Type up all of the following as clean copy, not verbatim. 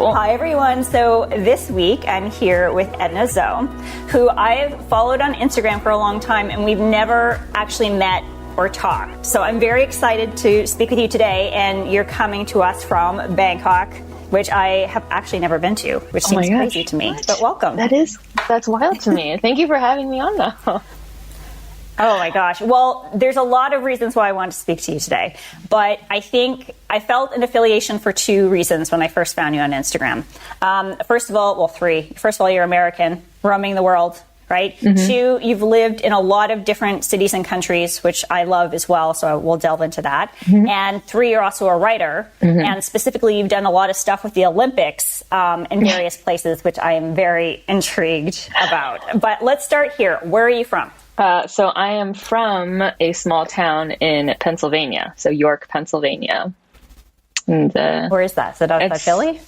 Cool. Hi, everyone. So this week I'm here with Edna Zoe, who I've followed on Instagram for a long time, and we've never actually met or talked. So I'm very excited to speak with you today, and you're coming to us from Bangkok, which I have actually never been to, which seems crazy to me. What? But welcome. That's wild to me. Thank you for having me on, though. Oh my gosh. Well, there's a lot of reasons why I wanted to speak to you today, but I think I felt an affiliation for two reasons when I first found you on Instagram. First of all, three. First of all, you're American, roaming the world, right? Mm-hmm. Two, you've lived in a lot of different cities and countries, which I love as well, so we'll delve into that. Mm-hmm. And three, you're also a writer, and specifically you've done a lot of stuff with the Olympics in various places, which I am very intrigued about. But let's start here. Where are you from? So I am from a small town in Pennsylvania, so York, Pennsylvania. And, where is that? Is it outside Philly?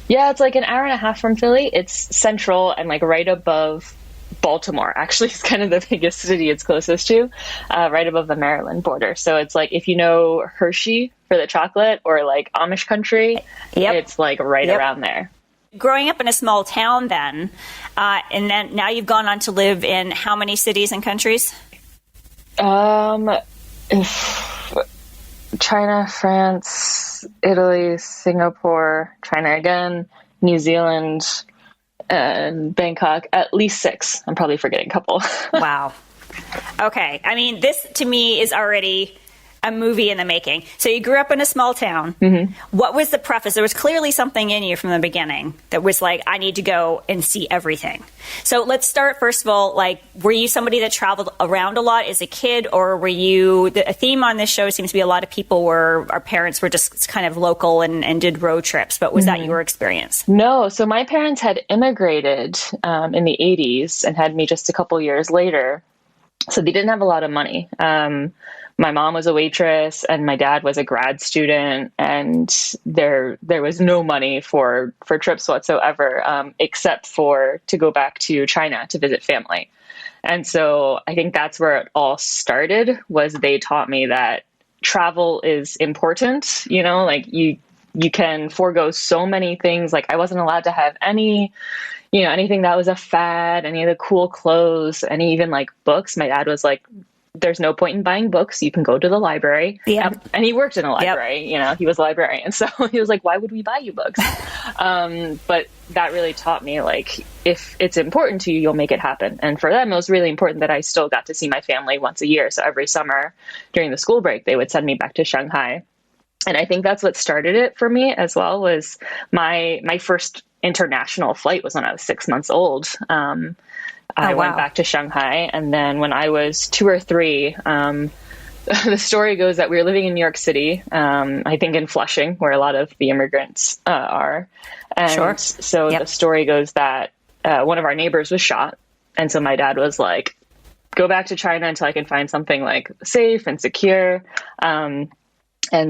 Yeah, it's like an hour and a half from Philly. It's central and like right above Baltimore. Actually, it's kind of the biggest city it's closest to, right above the Maryland border. So it's like if you know Hershey for the chocolate or like Amish country, it's like right around there. Growing up in a small town then, and then now you've gone on to live in how many cities and countries? China, France, Italy, Singapore, China again, New Zealand, and Bangkok, at least 6. I'm probably forgetting a couple. Wow. Okay. I mean, this to me is already a movie in the making. So you grew up in a small town. Mm-hmm. What was the preface? There was clearly something in you from the beginning that was like, I need to go and see everything. So let's start, first of all, like, were you somebody that traveled around a lot as a kid, or were you, a theme on this show seems to be a lot of people where our parents were just kind of local and did road trips, but was that your experience? No. So my parents had immigrated in the 80s and had me just a couple years later. So they didn't have a lot of money. My mom was a waitress and my dad was a grad student, and there was no money for trips whatsoever, except for to go back to China to visit family. And so I think that's where it all started, was they taught me that travel is important, you know, like you can forego so many things. Like I wasn't allowed to have anything that was a fad, any of the cool clothes, any even like books. My dad was like, there's no point in buying books. You can go to the library. Yep. And he worked in a library, you know, he was a librarian. So he was like, why would we buy you books? But that really taught me, like, if it's important to you, you'll make it happen. And for them, it was really important that I still got to see my family once a year. So every summer during the school break, they would send me back to Shanghai. And I think that's what started it for me as well, was my first international flight was when I was 6 months old. I went back to Shanghai, and then when I was 2 or 3, the story goes that we were living in New York City, I think in Flushing, where a lot of the immigrants are. And so the story goes that one of our neighbors was shot. And so my dad was like, go back to China until I can find something like safe and secure. And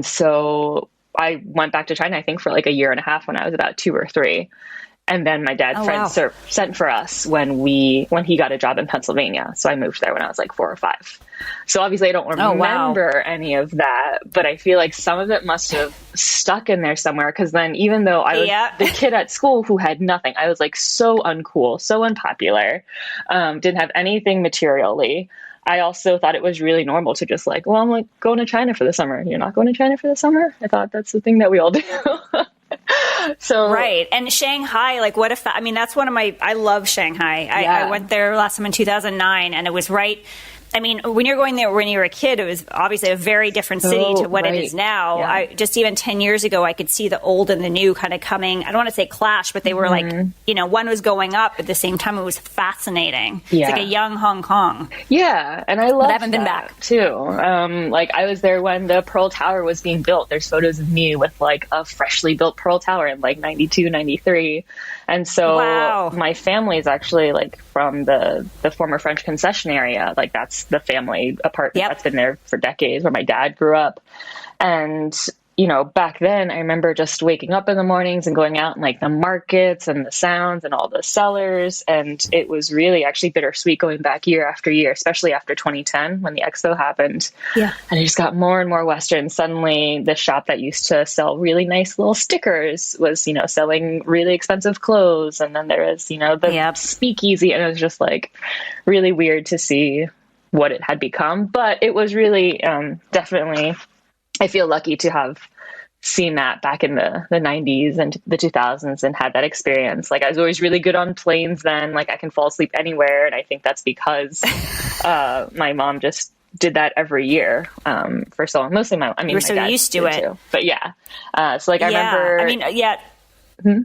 so I went back to China, I think for like a year and a half when I was about 2 or 3. And then my dad's friend sent for us when he got a job in Pennsylvania. So I moved there when I was like 4 or 5. So obviously I don't remember any of that, but I feel like some of it must have stuck in there somewhere. Because then even though I was the kid at school who had nothing, I was like so uncool, so unpopular, didn't have anything materially. I also thought it was really normal to just like, well, I'm like going to China for the summer. You're not going to China for the summer? I thought that's the thing that we all do. So right. And Shanghai, like what if, I mean, that's one of I love Shanghai. I went there last time in 2009, and it was right. I mean, when you're going there when you were a kid, it was obviously a very different city to what it is now. Yeah. Just even 10 years ago, I could see the old and the new kind of coming. I don't want to say clash, but they were like, you know, one was going up at the same time. It was fascinating. Yeah. It's like a young Hong Kong. Yeah. And I love I haven't been back too. Like I was there when the Pearl Tower was being built. There's photos of me with like a freshly built Pearl Tower in like 92, 93. And so my family is actually like from the former French concession area. Like that's the family apartment that's been there for decades, where my dad grew up. And back then I remember just waking up in the mornings and going out and like the markets and the sounds and all the sellers. And it was really actually bittersweet going back year after year, especially after 2010 when the expo happened. Yeah. And it just got more and more Western. Suddenly the shop that used to sell really nice little stickers was, selling really expensive clothes. And then there was, the speakeasy. And it was just like really weird to see what it had become. But it was really definitely, I feel lucky to have seen that back in the 90s and the 2000s and had that experience. Like I was always really good on planes then, like I can fall asleep anywhere. And I think that's because my mom just did that every year for so long. Mostly you were so used to it. Too. But yeah. So like I remember. I mean, yeah. Hmm?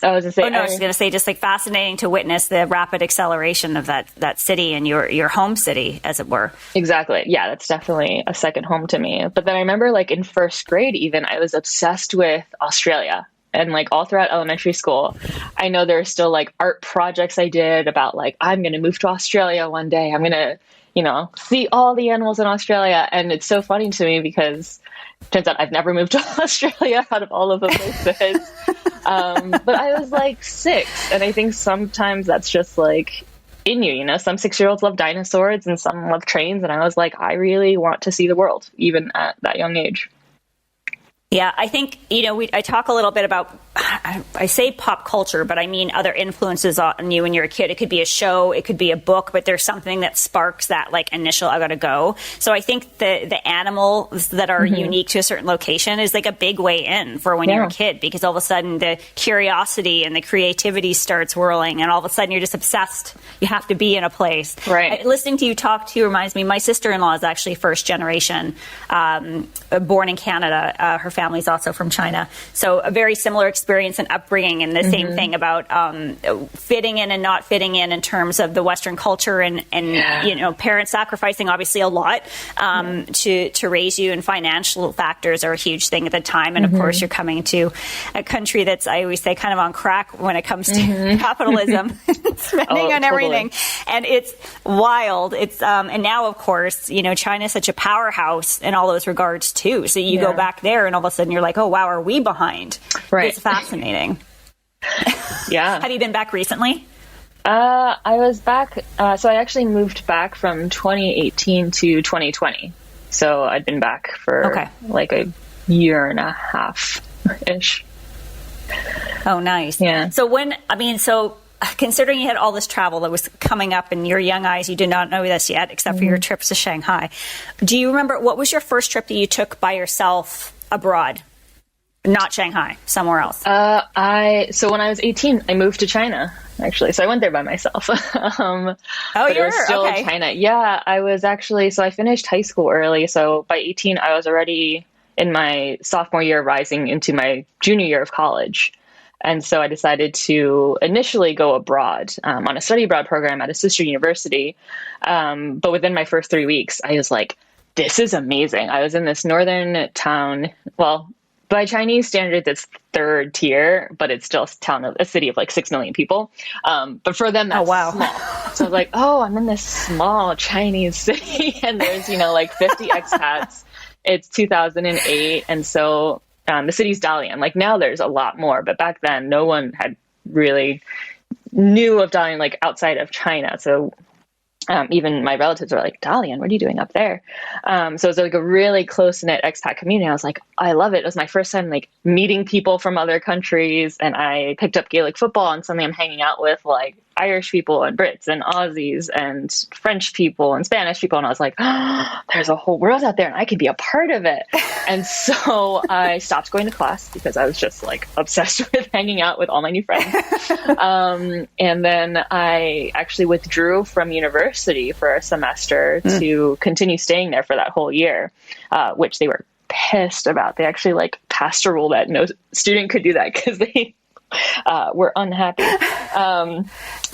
I was I was going to say, just like fascinating to witness the rapid acceleration of that city and your home city, as it were. Exactly. Yeah, that's definitely a second home to me. But then I remember like in first grade, even I was obsessed with Australia. And like all throughout elementary school, I know there are still like art projects I did about like, I'm going to move to Australia one day. I'm going to, see all the animals in Australia. And it's so funny to me because it turns out I've never moved to Australia out of all of the places. But I was like 6, and I think sometimes that's just like in you, some 6-year-olds love dinosaurs and some love trains. And I was like, I really want to see the world, even at that young age. Yeah, I think, I talk a little bit about, I say pop culture, but I mean other influences on you when you're a kid. It could be a show, it could be a book, but there's something that sparks that like initial, I gotta go. So I think the animals that are unique to a certain location is like a big way in for when you're a kid, because all of a sudden the curiosity and the creativity starts whirling and all of a sudden you're just obsessed. You have to be in a place. Right. Listening to you talk to you reminds me, my sister-in-law is actually first generation, born in Canada. Her family's also from China. So a very similar experience and upbringing, and the same thing about fitting in and not fitting in terms of the Western culture and parents sacrificing obviously a lot to raise you, and financial factors are a huge thing at the time. And of course you're coming to a country that's, I always say, kind of on crack when it comes to capitalism, spending on everything. And it's wild. It's and now of course, China is such a powerhouse in all those regards too. So you go back there and all of a sudden you're like, oh wow, are we behind? Right. It's fascinating. Yeah. Have you been back recently? I was back. So I actually moved back from 2018 to 2020. So I'd been back for like a year and a half ish. Oh, nice. Yeah. So considering you had all this travel that was coming up in your young eyes, you did not know this yet, except for your trips to Shanghai. Do you remember, what was your first trip that you took by yourself abroad? Not Shanghai, somewhere else. So when I was 18, I moved to China, actually. So I went there by myself. But it was still China. Yeah, I was actually, so I finished high school early. So by 18, I was already in my sophomore year, rising into my junior year of college. And so I decided to initially go abroad on a study abroad program at a sister university. But within my first 3 weeks, I was like, this is amazing. I was in this northern town. Well, by Chinese standards, it's third tier, but it's still a city of like 6 million people. But for them, that's small. So I was like, oh, I'm in this small Chinese city and there's, like 50 expats. It's 2008. And so the city's Dalian. Like now there's a lot more, but back then no one had really knew of Dalian like outside of China. So even my relatives were like, Dalian, what are you doing up there? So it was like a really close-knit expat community. I was like, I love it. It was my first time like meeting people from other countries, and I picked up Gaelic football, and suddenly I'm hanging out with like Irish people and Brits and Aussies and French people and Spanish people. And I was like, oh, there's a whole world out there and I could be a part of it. And so I stopped going to class because I was just like obsessed with hanging out with all my new friends. And then I actually withdrew from university for a semester to continue staying there for that whole year, which they were pissed about. They actually like passed a rule that no student could do that because they were unhappy. So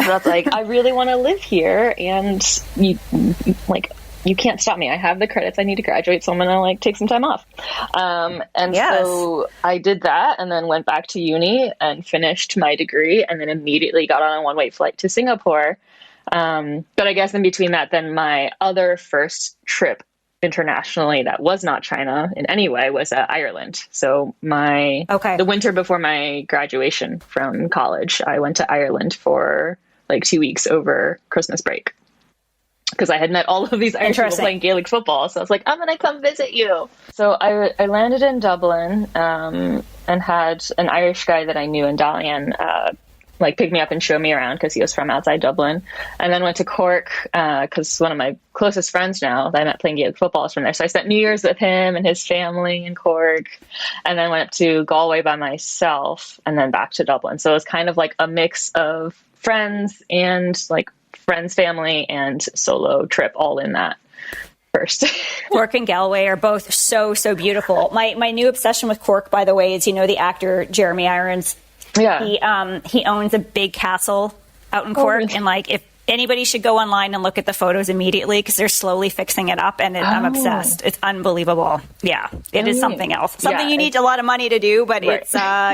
that's like, I really want to live here, and you can't stop me. I have the credits I need to graduate, so I'm gonna like take some time off. So I did that, and then went back to uni and finished my degree, and then immediately got on a one-way flight to Singapore. But I guess in between that, then my other first trip internationally that was not China in any way was Ireland. So Okay. the winter before my graduation from college, I went to Ireland for like 2 weeks over Christmas break because I had met all of these Irish people Interesting. playing Gaelic football. So I was like, I'm going to come visit you. So I landed in Dublin and had an Irish guy that I knew in Dalian like pick me up and show me around because he was from outside Dublin. And then went to Cork because one of my closest friends now that I met playing Gaelic football is from there. So I spent New Year's with him and his family in Cork, and then went up to Galway by myself and then back to Dublin. So it was kind of like a mix of friends and like friends, family, and solo trip all in that first. Cork and Galway are both so, so beautiful. My new obsession with Cork, by the way, is, the actor Jeremy Irons. Yeah. He owns a big castle out in Cork, really? and like if anybody should go online and look at the photos immediately because they're slowly fixing it up, and I'm obsessed. It's unbelievable. Yeah, it is something else. Something you need a lot of money to do, but right.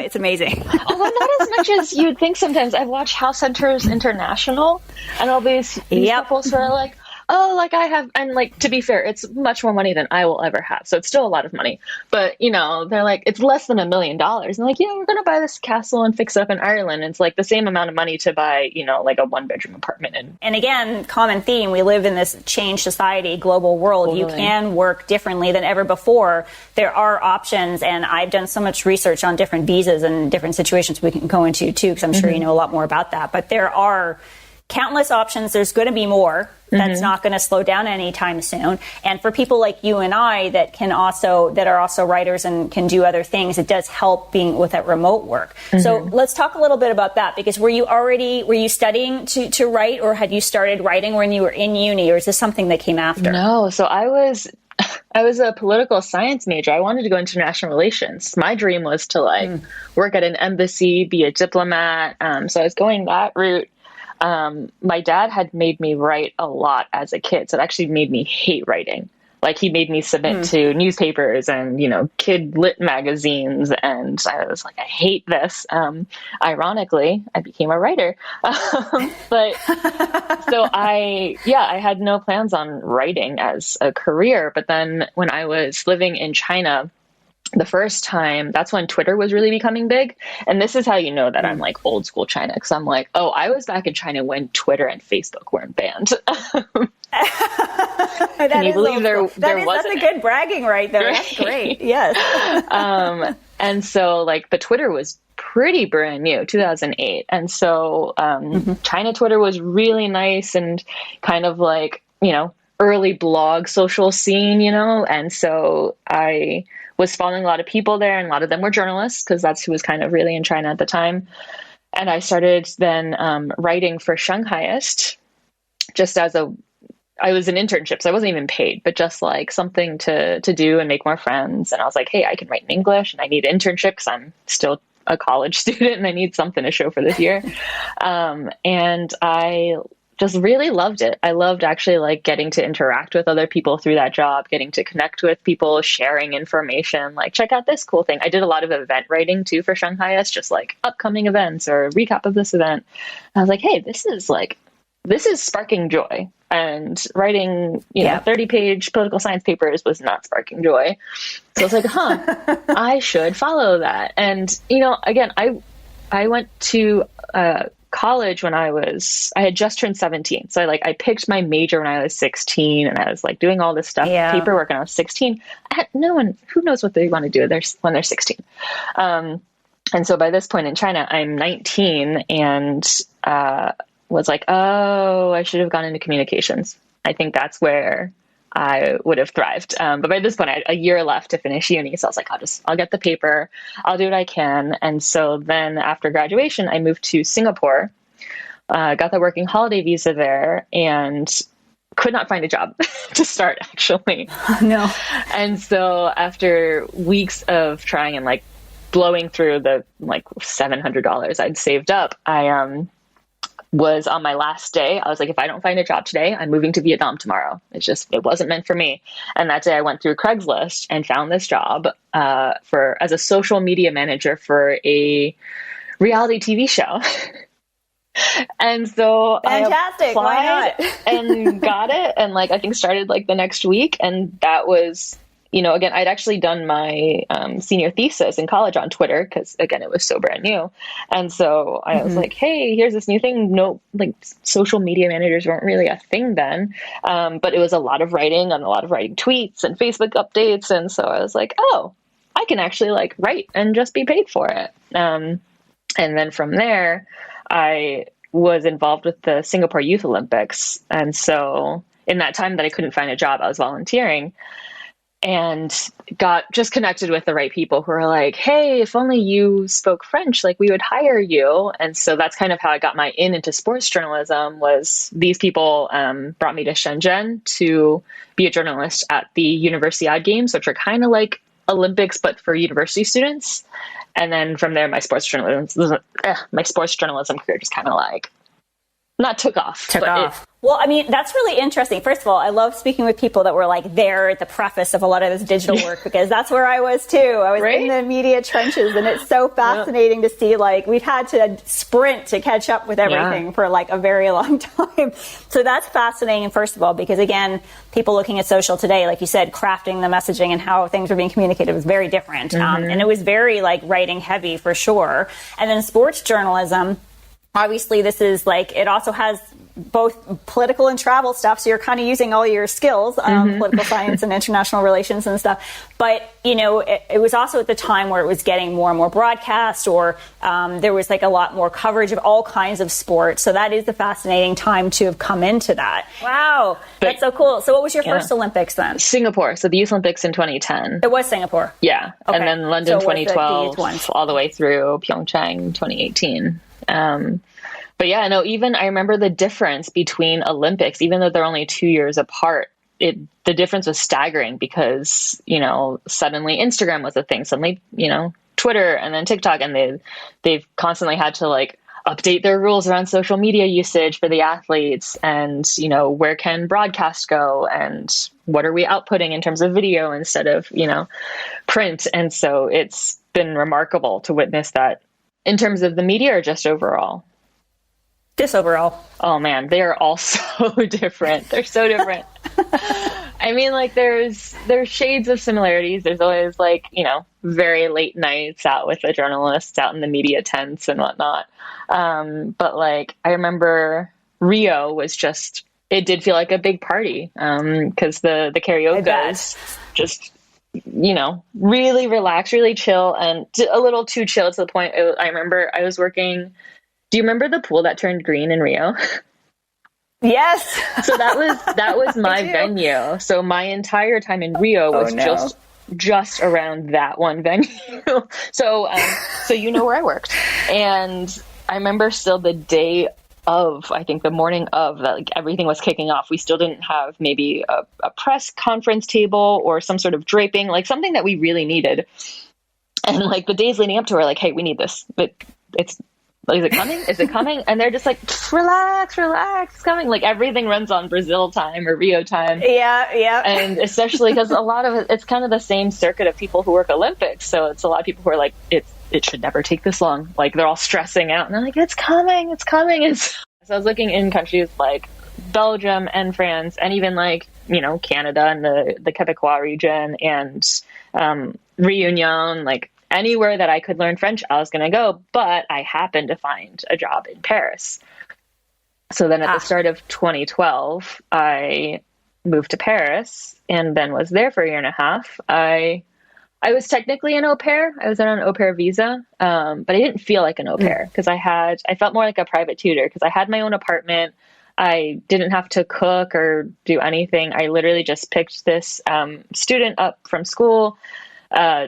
It's amazing. Although not as much as you'd think sometimes. I've watched House Hunters International, and all these couples who are like, oh, like I have, and like, to be fair, it's much more money than I will ever have. So it's still a lot of money, but they're like, it's less than $1 million. And like, we're going to buy this castle and fix it up in Ireland. And it's like the same amount of money to buy, like a 1-bedroom apartment. And again, common theme, we live in this changed society, global world. Totally. You can work differently than ever before. There are options. And I've done so much research on different visas and different situations we can go into too, because I'm sure you know a lot more about that. But there are countless options. There's going to be more. That's not going to slow down anytime soon. And for people like you and I that are also writers and can do other things, it does help being with that remote work. So let's talk a little bit about that, because were you studying to write, or had you started writing when you were in uni, or is this something that came after? No. So I was a political science major. I wanted to go international relations. My dream was to work at an embassy, be a diplomat. So I was going that route. My dad had made me write a lot as a kid. So it actually made me hate writing. Like he made me submit to newspapers and, kid lit magazines. And I was like, I hate this. Ironically, I became a writer. But so I had no plans on writing as a career. But then when I was living in China, the first time, that's when Twitter was really becoming big. And this is how you know that I'm like old school China, because I'm like, oh, I was back in China when Twitter and Facebook weren't banned. Can you believe there wasn't? That's a good bragging right there. Right? That's great. Yes. And so the Twitter was pretty brand new, 2008. And so China Twitter was really nice and kind of early blog social scene, and so I was following a lot of people there, and a lot of them were journalists because that's who was kind of really in China at the time. And I started then writing for Shanghaiist I was an internship, so I wasn't even paid, but just something to do and make more friends. And I was like, hey, I can write in English and I need an internship because I'm still a college student and I need something to show for this year. And I just really loved it. I loved actually getting to interact with other people through that job, getting to connect with people, sharing information, check out this cool thing. I did a lot of event writing too for Shanghaiist, just upcoming events or recap of this event. And I was like, hey, this is sparking joy. And writing, 30-page political science papers was not sparking joy. So I was like, I should follow that. And, again, I went to college when I had just turned 17. So I picked my major when I was 16, and I was doing all this stuff, paperwork, when I was 16. No one who knows what they want to do when they're 16. And so by this point in China, I'm 19 and was like, oh, I should have gone into communications. I think that's where I would have thrived. But by this point, I had a year left to finish uni. So I was like, I'll get the paper. I'll do what I can. And so then after graduation, I moved to Singapore, got the working holiday visa there, and could not find a job to start, actually. No. And so after weeks of trying and blowing through the $700 I'd saved up, I was on my last day. I was like, if I don't find a job today, I'm moving to Vietnam tomorrow. It wasn't meant for me. And that day I went through Craigslist and found this job as a social media manager for a reality TV show. And so Fantastic. I Why applied not? and got it. And like, I think started like the next week. And that was, again, I'd actually done my senior thesis in college on Twitter because, again, it was so brand new. And so I was like, hey, here's this new thing. No, like social media managers weren't really a thing then. But it was a lot of writing and a lot of writing tweets and Facebook updates. And so I was like, oh, I can actually like write and just be paid for it. And then from there, I was involved with the Singapore Youth Olympics. And so in that time that I couldn't find a job, I was volunteering and got just connected with the right people who were like, hey, if only you spoke French, like we would hire you. And so that's kind of how I got my into sports journalism. Was these people brought me to Shenzhen to be a journalist at the Universiade Games, which are kind of like Olympics, but for university students. And then from there, my sports journalism career just kind of like not took off. Well, I mean, that's really interesting. First of all, I love speaking with people that were like there at the preface of a lot of this digital work, because that's where I was too. I was in the media trenches, and it's so fascinating to see, like, we've had to sprint to catch up with everything for like a very long time. So that's fascinating, first of all, because again, people looking at social today, like you said, crafting the messaging and how things were being communicated was very different. And it was very like writing heavy for sure. And then sports journalism, obviously this is like, it also has both political and travel stuff. So you're kind of using all your skills, political science and international relations and stuff. But, it was also at the time where it was getting more and more broadcast, or there was like a lot more coverage of all kinds of sports. So that is a fascinating time to have come into that. Wow. That's so cool. So what was your first Olympics then? Singapore. So the Youth Olympics in 2010. It was Singapore. Yeah. Okay. And then London 2012, all the way through Pyeongchang 2018. But yeah, no, even I remember the difference between Olympics, even though they're only 2 years apart, the difference was staggering because, suddenly Instagram was a thing, suddenly, Twitter and then TikTok, and they've constantly had to like update their rules around social media usage for the athletes, and, where can broadcast go, and what are we outputting in terms of video instead of, print. And so it's been remarkable to witness that in terms of the media or just overall. Just overall. Oh man, they are all so different. They're so different. I mean, like there's shades of similarities. There's always like, very late nights out with the journalists out in the media tents and whatnot. But like, I remember Rio was just, it did feel like a big party. Cause the karaoke is just, really relaxed, really chill, and a little too chill to the point. I remember I was working. Do you remember the pool that turned green in Rio? Yes. So that was my venue. So my entire time in Rio was just around that one venue. So where I worked. And I remember still the day of, I think the morning of, that like everything was kicking off. We still didn't have maybe a press conference table or some sort of draping, like something that we really needed. And like the days leading up to it, we're like, hey, we need this. But is it coming? Is it coming? And they're just like, relax, it's coming. Like everything runs on Brazil time or Rio time. Yeah. And especially because a lot of it's kind of the same circuit of people who work Olympics. So it's a lot of people who are like, it should never take this long. Like they're all stressing out and they're like, it's coming. And so I was looking in countries like Belgium and France and even like, Canada and the Quebecois region and Réunion, like anywhere that I could learn French, I was going to go, but I happened to find a job in Paris. So then at the start of 2012, I moved to Paris and then was there for a year and a half. I was technically an au pair. I was on an au pair visa, but I didn't feel like an au pair because I felt more like a private tutor because I had my own apartment. I didn't have to cook or do anything. I literally just picked this student up from school,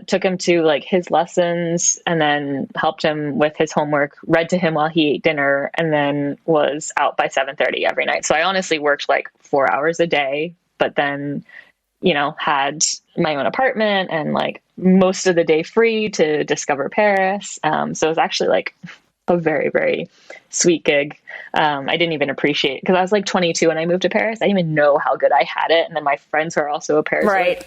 took him to like his lessons and then helped him with his homework, read to him while he ate dinner, and then was out by 7:30 every night. So I honestly worked like 4 hours a day, but then, had my own apartment and like most of the day free to discover Paris. So it was actually like a very, very sweet gig. I didn't even appreciate it because I was like 22 when I moved to Paris. I didn't even know how good I had it. And then my friends who are also au pairs, right?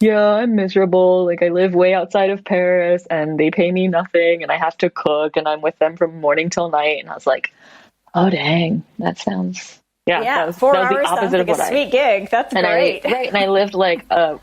Yeah, I'm miserable. Like I live way outside of Paris and they pay me nothing and I have to cook and I'm with them from morning till night. And I was like, Oh, dang. That sounds, yeah, Yeah, that 4 was the hours sounds opposite of like what a sweet gig. That's and great. right. And I lived like, I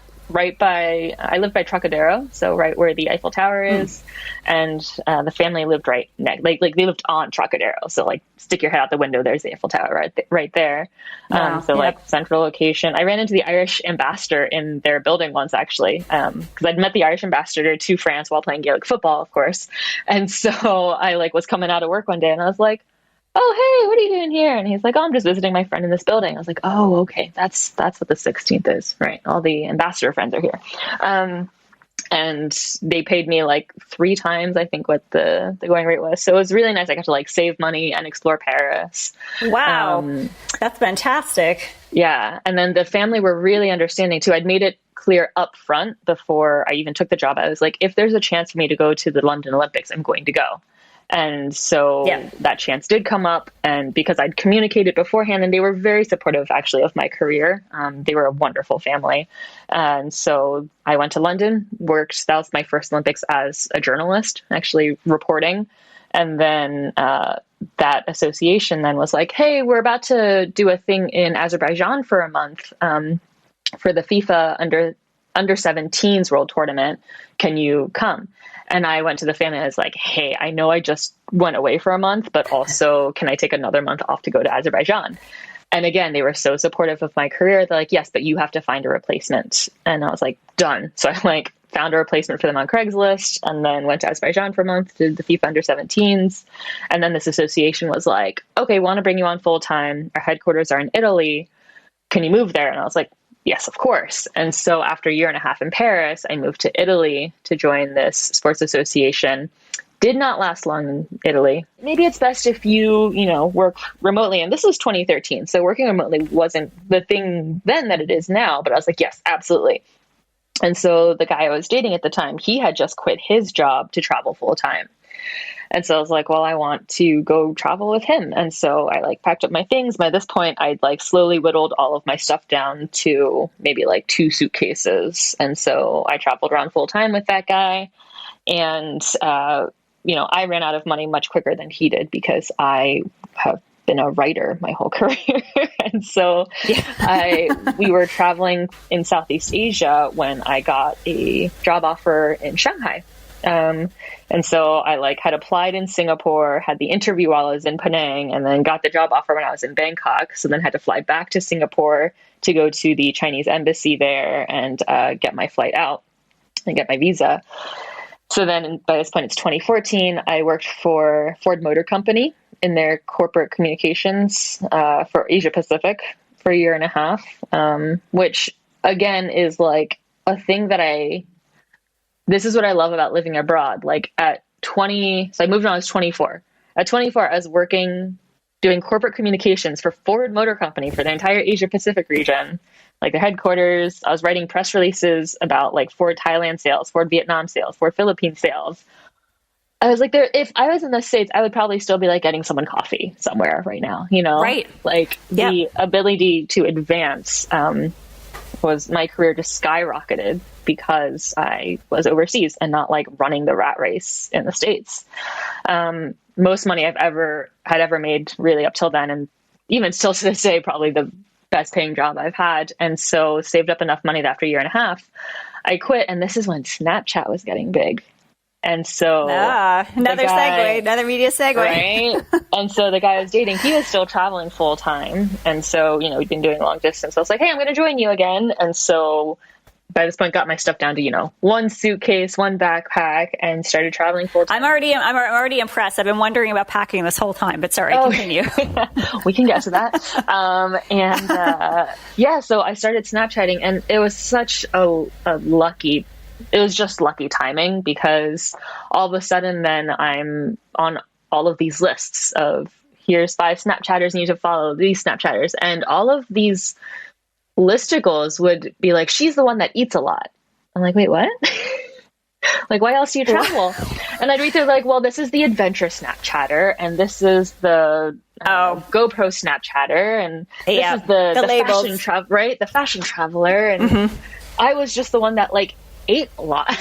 lived by Trocadero, so right where the Eiffel Tower is, and the family lived right next, like they lived on Trocadero, so like stick your head out the window, there's the Eiffel Tower right there. Wow. So Yep. like central location. I ran into the Irish ambassador in their building once actually, because I'd met the Irish ambassador to France while playing Gaelic football, of course, and so I like was coming out of work one day and I was like, oh, hey, what are you doing here? And he's like, oh, I'm just visiting my friend in this building. I was like, oh, okay, that's what the 16th is, right? All the ambassador friends are here. And they paid me like 3 times, I think, what the going rate was. So it was really nice. I got to like save money and explore Paris. Wow. That's fantastic. Yeah. And then the family were really understanding too. I'd made it clear up front before I even took the job. I was like, if there's a chance for me to go to the London Olympics, I'm going to go. And so that chance did come up, and because I'd communicated beforehand, and they were very supportive actually of my career. They were a wonderful family. And so I went to London, worked, that was my first Olympics as a journalist, actually reporting. And then that association then was like, hey, we're about to do a thing in Azerbaijan for a month for the FIFA under 17s World Tournament. Can you come? And I went to the family and I was like, hey, I know I just went away for a month, but also can I take another month off to go to Azerbaijan? And again, they were so supportive of my career. They're like, yes, but you have to find a replacement. And I was like, done. So I like found a replacement for them on Craigslist and then went to Azerbaijan for a month, did the FIFA under 17s. And then this association was like, okay, want to bring you on full time. Our headquarters are in Italy. Can you move there? And I was like, yes, of course. And so after a year and a half in Paris, I moved to Italy to join this sports association. Did not last long in Italy. Maybe it's best if you work remotely. And this was 2013. So working remotely wasn't the thing then that it is now. But I was like, yes, absolutely. And so the guy I was dating at the time, he had just quit his job to travel full time. And so I was like, well, I want to go travel with him. And so I like packed up my things. By this point, I'd like slowly whittled all of my stuff down to maybe like 2 suitcases. And so I traveled around full time with that guy. And, I ran out of money much quicker than he did because I have been a writer my whole career. And so we were traveling in Southeast Asia when I got a job offer in Shanghai. And so I like had applied in Singapore, had the interview while I was in Penang, and then got the job offer when I was in Bangkok. So then had to fly back to Singapore to go to the Chinese embassy there and get my flight out and get my visa. So then by this point, it's 2014. I worked for Ford Motor Company in their corporate communications for Asia Pacific for a year and a half, which again is like a thing that this is what I love about living abroad. Like at 20, so I moved when I was 24. At 24, I was working, doing corporate communications for Ford Motor Company for the entire Asia Pacific region, like the headquarters. I was writing press releases about like Ford Thailand sales, Ford Vietnam sales, Ford Philippines sales. I was like, if I was in the States, I would probably still be like getting someone coffee somewhere right now, Right. Like the ability to advance was my career just skyrocketed because I was overseas and not like running the rat race in the States. Most money I've ever made really up till then, and even still to this day, probably the best paying job I've had. And so saved up enough money that after a year and a half, I quit. And this is when Snapchat was getting big. And so another segue, another media segue. Right. And so the guy I was dating, he was still traveling full time. And so, we'd been doing long distance. I was like, hey, I'm going to join you again. And so by this point, got my stuff down to, 1 suitcase, 1 backpack, and started traveling full time. I'm already impressed. I've been wondering about packing this whole time, but sorry, continue. We can get to that. So I started Snapchatting, and it was such a lucky. It was just lucky timing because all of a sudden then I'm on all of these lists of here's 5 Snapchatters you need to follow, these Snapchatters, and all of these listicles would be like, she's the one that eats a lot. I'm like, wait, what? Like, why else do you travel? And I'd read through like, well, this is the adventure Snapchatter, and this is the GoPro Snapchatter, and this is the fashion right? The fashion traveler. And I was just the one that like ate a lot.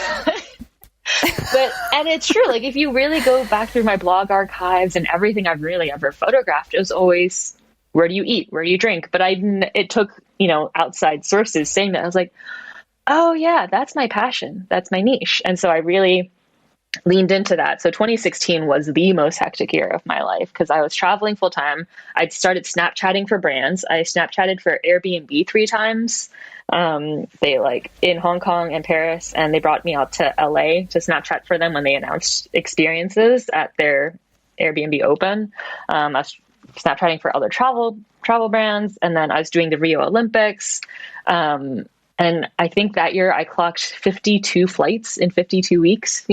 And it's true. Like, if you really go back through my blog archives and everything I've really ever photographed, it was always, where do you eat? Where do you drink? But it took, outside sources saying that. I was like, oh yeah, that's my passion. That's my niche. And so I really leaned into that. So 2016 was the most hectic year of my life because I was traveling full time. I'd started Snapchatting for brands. I Snapchatted for Airbnb 3 times. They in Hong Kong and Paris, and they brought me out to LA to Snapchat for them when they announced experiences at their Airbnb Open. I was Snapchatting for other travel brands, and then I was doing the Rio Olympics. And I think that year I clocked 52 flights in 52 weeks,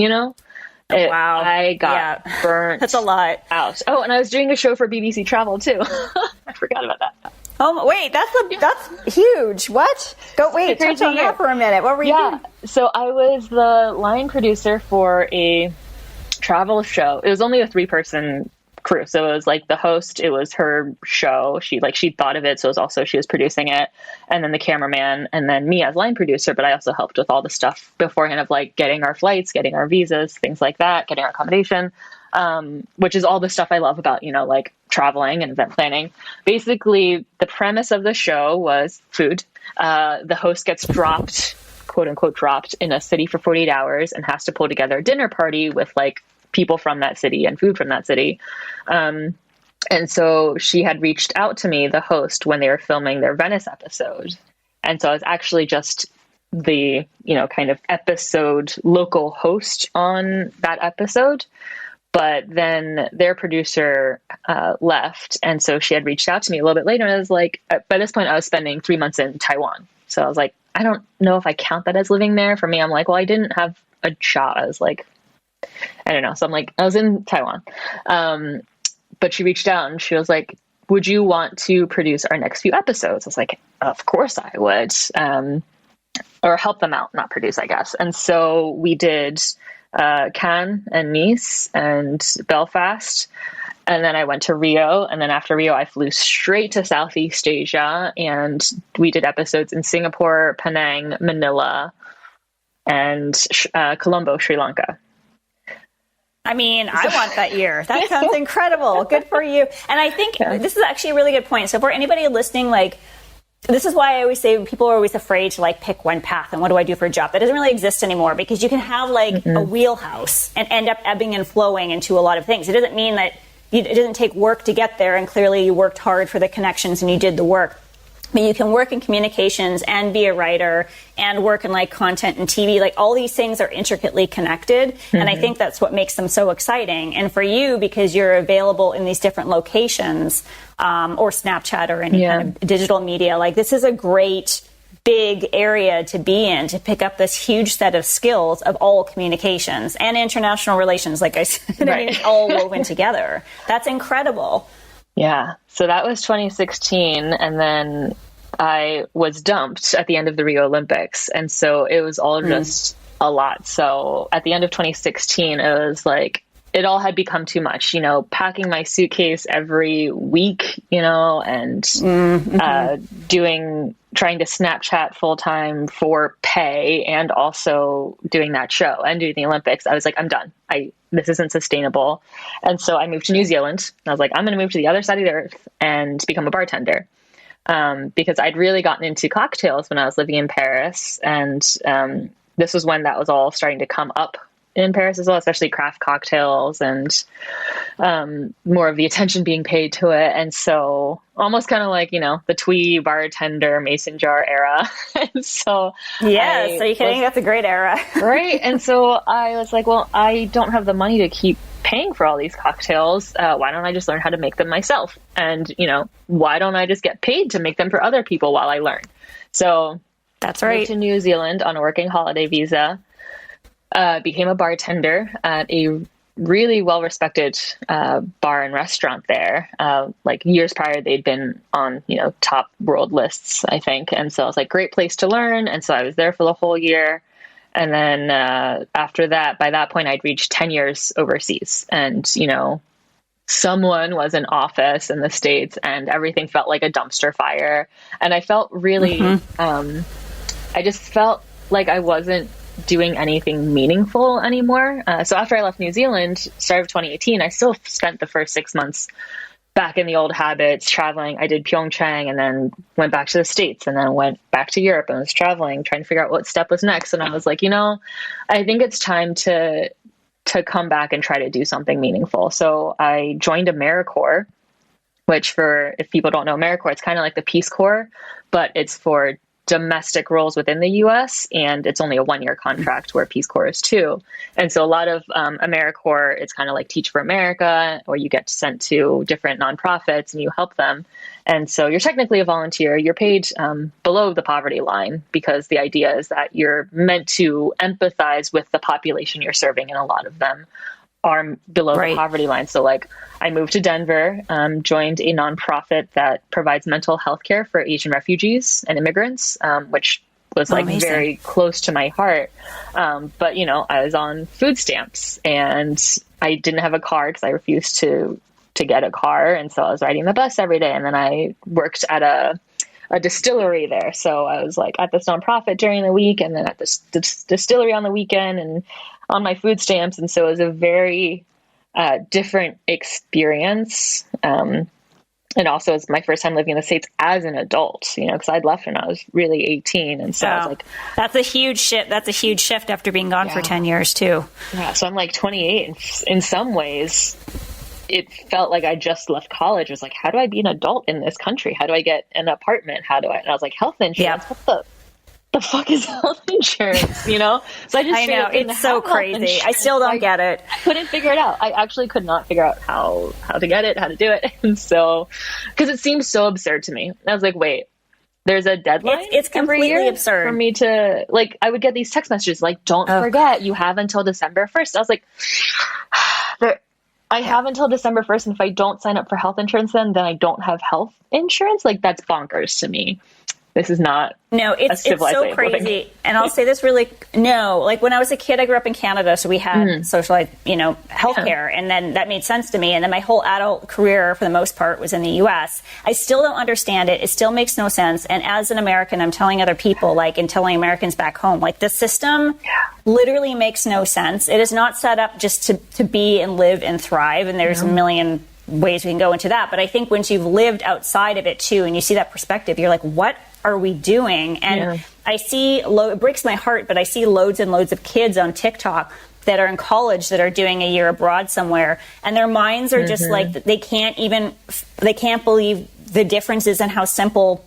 Wow. I got burnt. That's a lot. Out. Oh, and I was doing a show for BBC Travel too. I forgot about that. Oh, wait, that's huge. What? Touch on that for a minute. What were you doing? So I was the line producer for a travel show. It was only a 3-person crew. So it was like the host, it was her show. She thought of it. So it was also, she was producing it, and then the cameraman, and then me as line producer. But I also helped with all the stuff beforehand of getting our flights, getting our visas, things like that, getting our accommodation, which is all the stuff I love about, traveling and event planning. Basically, the premise of the show was food. The host gets dropped, quote unquote, dropped in a city for 48 hours and has to pull together a dinner party with people from that city and food from that city. And so she had reached out to me, the host, when they were filming their Venice episode. And so I was actually just the, kind of episode local host on that episode. But then their producer left. And so she had reached out to me a little bit later. And I was like, by this point, I was spending 3 months in Taiwan. So I was like, I don't know if I count that as living there. For me, I'm like, well, I didn't have a job. I was like, I don't know. So I'm like, I was in Taiwan. But she reached out and she was like, would you want to produce our next few episodes? I was like, of course I would. Or help them out, not produce, I guess. And so we did Cannes and Nice and Belfast. And then I went to Rio. And then after Rio, I flew straight to Southeast Asia. And we did episodes in Singapore, Penang, Manila, and Colombo, Sri Lanka. I mean, I want that year. That sounds incredible. Good for you. And I think this is actually a really good point. So for anybody listening, this is why I always say people are always afraid to pick one path and what do I do for a job? That doesn't really exist anymore because you can have a wheelhouse and end up ebbing and flowing into a lot of things. It doesn't mean that it doesn't take work to get there, and clearly you worked hard for the connections and you did the work. But you can work in communications and be a writer and work in content and TV. All these things are intricately connected. Mm-hmm. And I think that's what makes them so exciting. And for you, because you're available in these different locations, or Snapchat or any kind of digital media, this is a great big area to be in, to pick up this huge set of skills of all communications and international relations. Like I said, right. I mean, it's all woven together. That's incredible. Yeah. So that was 2016. And then I was dumped at the end of the Rio Olympics. And so it was all just a lot. So at the end of 2016, it was it all had become too much, packing my suitcase every week, and trying to Snapchat full time for pay, and also doing that show and doing the Olympics. I was like, I'm done. This isn't sustainable. And so I moved to New Zealand. I was like, I'm going to move to the other side of the earth and become a bartender. Because I'd really gotten into cocktails when I was living in Paris. And this was when that was all starting to come up in Paris as well, especially craft cocktails and more of the attention being paid to it. And so almost kind of the twee bartender mason jar era. And so so you think that's a great era. Right. And so I was like, well, I don't have the money to keep paying for all these cocktails. Why don't I just learn how to make them myself? And, why don't I just get paid to make them for other people while I learn? So that's right. Moved to New Zealand on a working holiday visa. Became a bartender at a really well-respected bar and restaurant there. Years prior, they'd been on, top world lists, I think. And so I was like, great place to learn. And so I was there for the whole year. And then after that, by that point, I'd reached 10 years overseas. And, someone was in office in the States and everything felt like a dumpster fire. And I felt really, I just felt like I wasn't doing anything meaningful anymore. So after I left New Zealand, start of 2018, I still spent the first 6 months back in the old habits, traveling. I did Pyeongchang and then went back to the States and then went back to Europe and was traveling, trying to figure out what step was next. And I was like, I think it's time to come back and try to do something meaningful. So I joined AmeriCorps, which if people don't know AmeriCorps, it's kind of like the Peace Corps, but it's for domestic roles within the US, and it's only a 1-year contract where Peace Corps is 2. And so a lot of AmeriCorps, it's kind of like Teach for America, or you get sent to different nonprofits and you help them. And so you're technically a volunteer. You're paid below the poverty line, because the idea is that you're meant to empathize with the population you're serving, and a lot of them are below the poverty line. So like I moved to Denver, joined a nonprofit that provides mental health care for Asian refugees and immigrants, which was like amazing. Very close to my heart. But I was on food stamps and I didn't have a car because I refused to get a car. And so I was riding the bus every day. And then I worked at a distillery there. So I was like at this nonprofit during the week and then at this distillery on the weekend and on my food stamps. And so it was a very different experience. And also it was my first time living in the States as an adult, because I'd left when I was really 18. And so I was like, that's a huge shift. That's a huge shift after being gone for 10 years too. Yeah. So I'm like 28. And in some ways, it felt like I just left college. It was like, how do I be an adult in this country? How do I get an apartment? And I was like, health insurance? Yeah. What the fuck is health insurance? So I know it's so crazy. I still don't get it. I couldn't figure it out. I actually could not figure out how to get it, how to do it. And so, because it seems so absurd to me. I was like, wait, there's a deadline. It's completely absurd for me to I would get these text messages like, don't forget, you have until December 1st. I was like, I have until December 1st. And if I don't sign up for health insurance, then I don't have health insurance. Like, that's bonkers to me. This is not. No, it's so crazy. And I'll say this like when I was a kid, I grew up in Canada, so we had socialized, healthcare, and then that made sense to me. And then my whole adult career, for the most part, was in the U.S. I still don't understand it. It still makes no sense. And as an American, I'm telling other people, and telling Americans back home, the system literally makes no sense. It is not set up just to be and live and thrive. And there's a million ways we can go into that. But I think once you've lived outside of it too, and you see that perspective, you're like, what are we doing? And I see, it breaks my heart, but I see loads and loads of kids on TikTok that are in college that are doing a year abroad somewhere, and their minds are just they can't believe the differences in how simple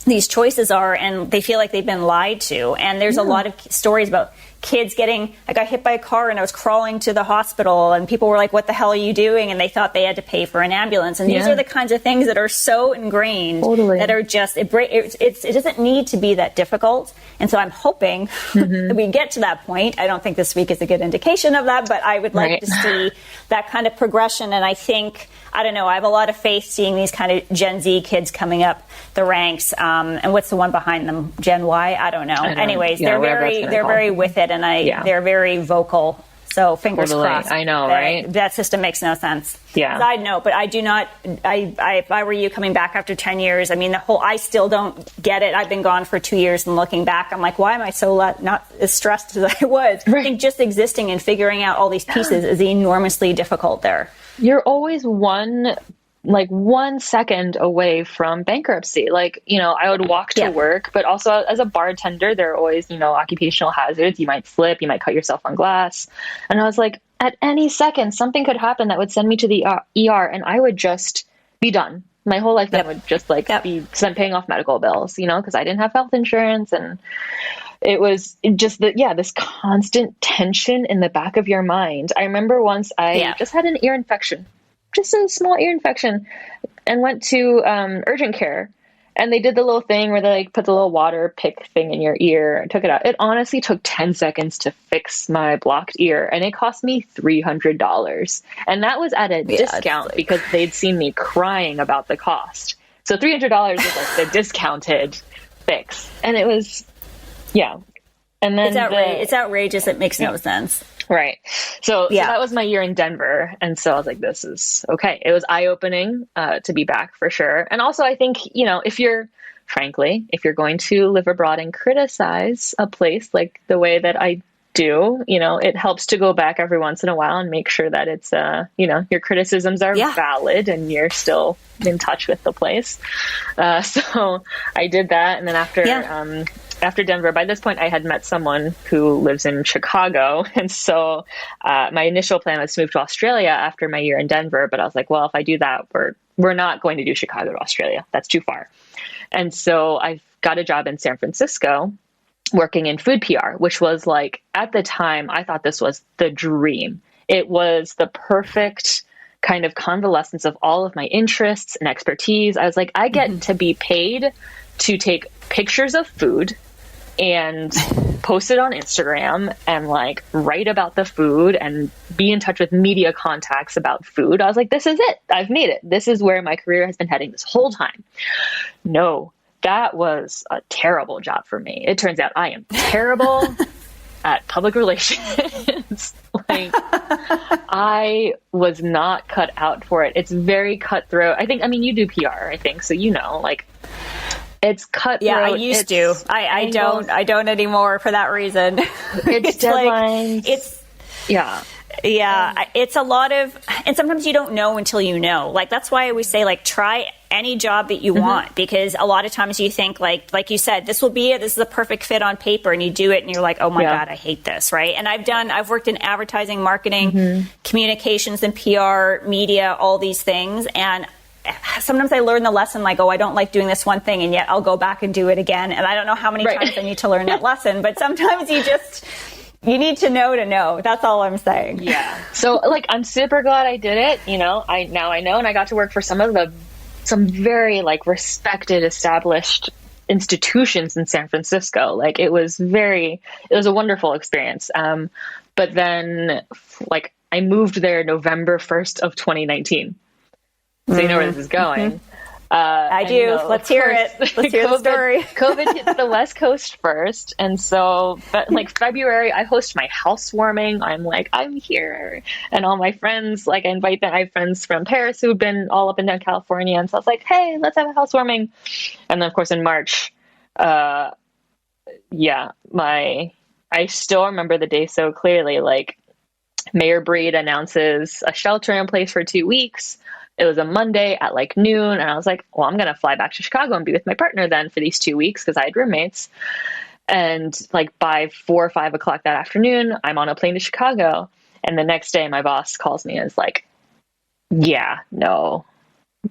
these choices are, and they feel like they've been lied to. And there's a lot of stories about kids I got hit by a car and I was crawling to the hospital, and people were like, what the hell are you doing? And they thought they had to pay for an ambulance. And these are the kinds of things that are so ingrained that are just, it doesn't need to be that difficult. And so I'm hoping that we get to that point. I don't think this week is a good indication of that, but I would like to see that kind of progression. And I think, I don't know, I have a lot of faith seeing these kind of Gen Z kids coming up the ranks. And what's the one behind them? Gen Y? I don't know. Anyways, they're very with it, and they're very vocal. So fingers crossed. I know, right? That system makes no sense. Yeah. Side note, but I do not. If I were you coming back after 10 years, I mean, I still don't get it. I've been gone for 2 years, and looking back, I'm like, why am I so not as stressed as I was? I think just existing and figuring out all these pieces is enormously difficult there. You're always one 1 second away from bankruptcy. I would walk to work, but also as a bartender, there are always, occupational hazards. You might slip, you might cut yourself on glass. And I was like, at any second, something could happen that would send me to the ER, and I would just be done. My whole life then would just be spent paying off medical bills, because I didn't have health insurance. And it was just this constant tension in the back of your mind. I remember once I just had an ear infection. Just a small ear infection, and went to urgent care, and they did the little thing where they put the little water pick thing in your ear and took it out. It honestly took 10 seconds to fix my blocked ear, and it cost me $300. And that was at a discount because they'd seen me crying about the cost. So $300 was the discounted fix. And it was, And then it's outrageous. It makes no sense. Right. So that was my year in Denver. And so I was like, this is okay. It was eye-opening to be back for sure. And also I think, if you're frankly, if you're going to live abroad and criticize a place like the way that I do, it helps to go back every once in a while and make sure that it's, your criticisms are valid and you're still in touch with the place. So I did that. And then after Denver, by this point, I had met someone who lives in Chicago. And so my initial plan was to move to Australia after my year in Denver. But I was like, well, if I do that, we're not going to do Chicago to Australia. That's too far. And so I got a job in San Francisco working in food PR, which was like, at the time, I thought this was the dream. It was the perfect kind of convalescence of all of my interests and expertise. I was like, I get to be paid to take pictures of food and post it on Instagram and like write about the food and be in touch with media contacts about food. I was like, this is it. I've made it. This is where my career has been heading this whole time. No, that was a terrible job for me. It turns out I am terrible at public relations. Like, I was not cut out for it. It's very cutthroat. I mean, you do PR, I think. So, like, it's cutthroat. Yeah, I used to. I don't anymore for that reason. It's deadlines. It's a lot of, and sometimes you don't know until you know. Like, that's why I always say, like, try any job that you want, because a lot of times you think, like you said, this will be it. This is a perfect fit on paper, and you do it and you're like, oh my God, I hate this. Right. And I've worked in advertising, marketing, communications and PR, media, all these things. And sometimes I learn the lesson, like, oh, I don't like doing this one thing, and yet I'll go back and do it again. And I don't know how many times I need to learn that lesson, but sometimes you need to know. That's all I'm saying. Yeah. So, like, I'm super glad I did it. I know, and I got to work for some very, like, respected, established institutions in San Francisco. Like, it was a wonderful experience. But then, like, I moved there November 1st of 2019. So you know where this is going. I do. Let's hear it. Let's hear the story. COVID hit the West Coast first. And so, like, February, I host my housewarming. I'm like, I'm here. And all my friends, like, I invite them. I have friends from Paris who've been all up and down California. And so I was like, hey, let's have a housewarming. And then, of course, in March, I still remember the day so clearly. Like, Mayor Breed announces a shelter in place for 2 weeks. It was a Monday at like noon. And I was like, well, I'm going to fly back to Chicago and be with my partner then for these 2 weeks, because I had roommates. And like by 4 or 5 o'clock that afternoon, I'm on a plane to Chicago. And the next day my boss calls me and is like, no.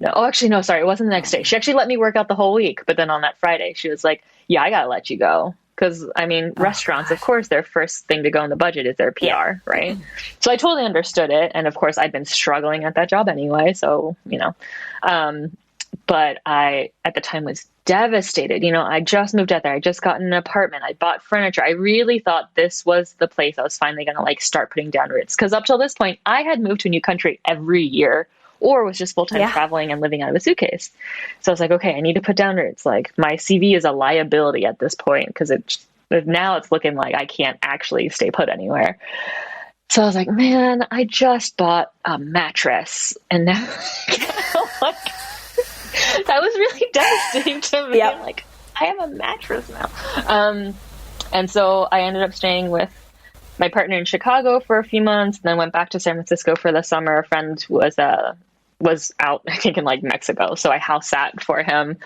Oh, actually, no, sorry. It wasn't the next day. She actually let me work out the whole week. But then on that Friday, she was like, yeah, I got to let you go. Because, I mean, restaurants, of course, their first thing to go in the budget is their PR, right? So I totally understood it. And, of course, I'd been struggling at that job anyway. So, but I, at the time, was devastated. I just moved out there. I just got an apartment. I bought furniture. I really thought this was the place I was finally going to, like, start putting down roots. Because up till this point, I had moved to a new country every year, or was just full-time traveling and living out of a suitcase. So I was like, okay, I need to put down roots. Like, my CV is a liability at this point, because now it's looking like I can't actually stay put anywhere. So I was like, man, I just bought a mattress. And now like, that was really devastating to me. I'm like, I have a mattress now. And so I ended up staying with my partner in Chicago for a few months, and then went back to San Francisco for the summer. A friend was out, I think, in like Mexico. So I house sat for him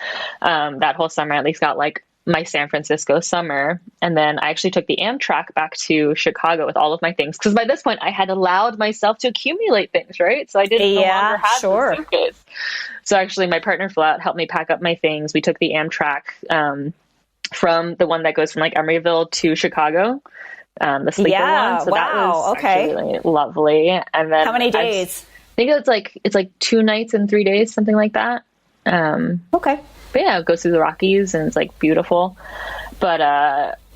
that whole summer. I at least got like my San Francisco summer. And then I actually took the Amtrak back to Chicago with all of my things. Because by this point, I had allowed myself to accumulate things, right? So I didn't no longer have the suitcase. So actually, my partner flew out, helped me pack up my things. We took the Amtrak from the one that goes from like Emeryville to Chicago. The sleeper one. So that was actually really lovely. And then how many days? I think it's like 2 nights and 3 days, something like that. But yeah, it goes through the Rockies and it's like beautiful. But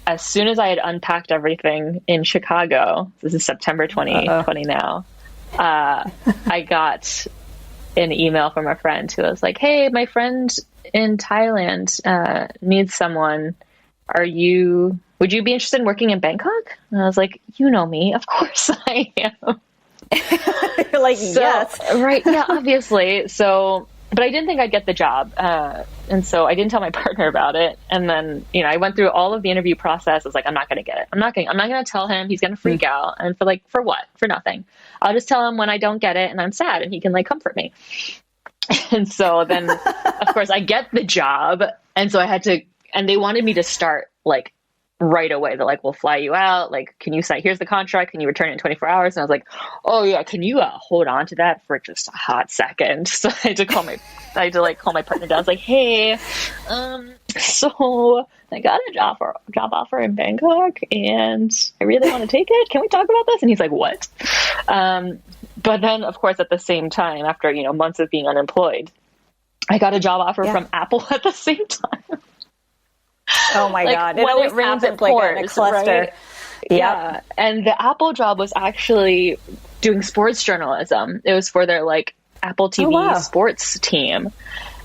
as soon as I had unpacked everything in Chicago, this is September 2020 now, I got an email from a friend who was like, hey, my friend in Thailand needs someone. Would you be interested in working in Bangkok? And I was like, you know me, of course I am. You're like, yes. Right. Yeah, obviously. So but I didn't think I'd get the job. And so I didn't tell my partner about it. And then, I went through all of the interview process. I was like, I'm not going to get it. I'm not going to tell him. He's going to freak out. And for what? For nothing. I'll just tell him when I don't get it and I'm sad and he can comfort me. And so then of course I get the job. And so I had to, and they wanted me to start right away. They're like, we'll fly you out. Can you sign? Here's the contract. Can you return it in 24 hours? And I was like, oh yeah. Can you hold on to that for just a hot second? So I had to call my partner down. I was like, hey, so I got a job offer in Bangkok and I really want to take it. Can we talk about this? And he's like, what? But then of course, at the same time, after, months of being unemployed, I got a job offer from Apple at the same time. Oh my God. When it rains, it pours, in a cluster. Right? Yeah. And the Apple job was actually doing sports journalism. It was for their Apple TV sports team.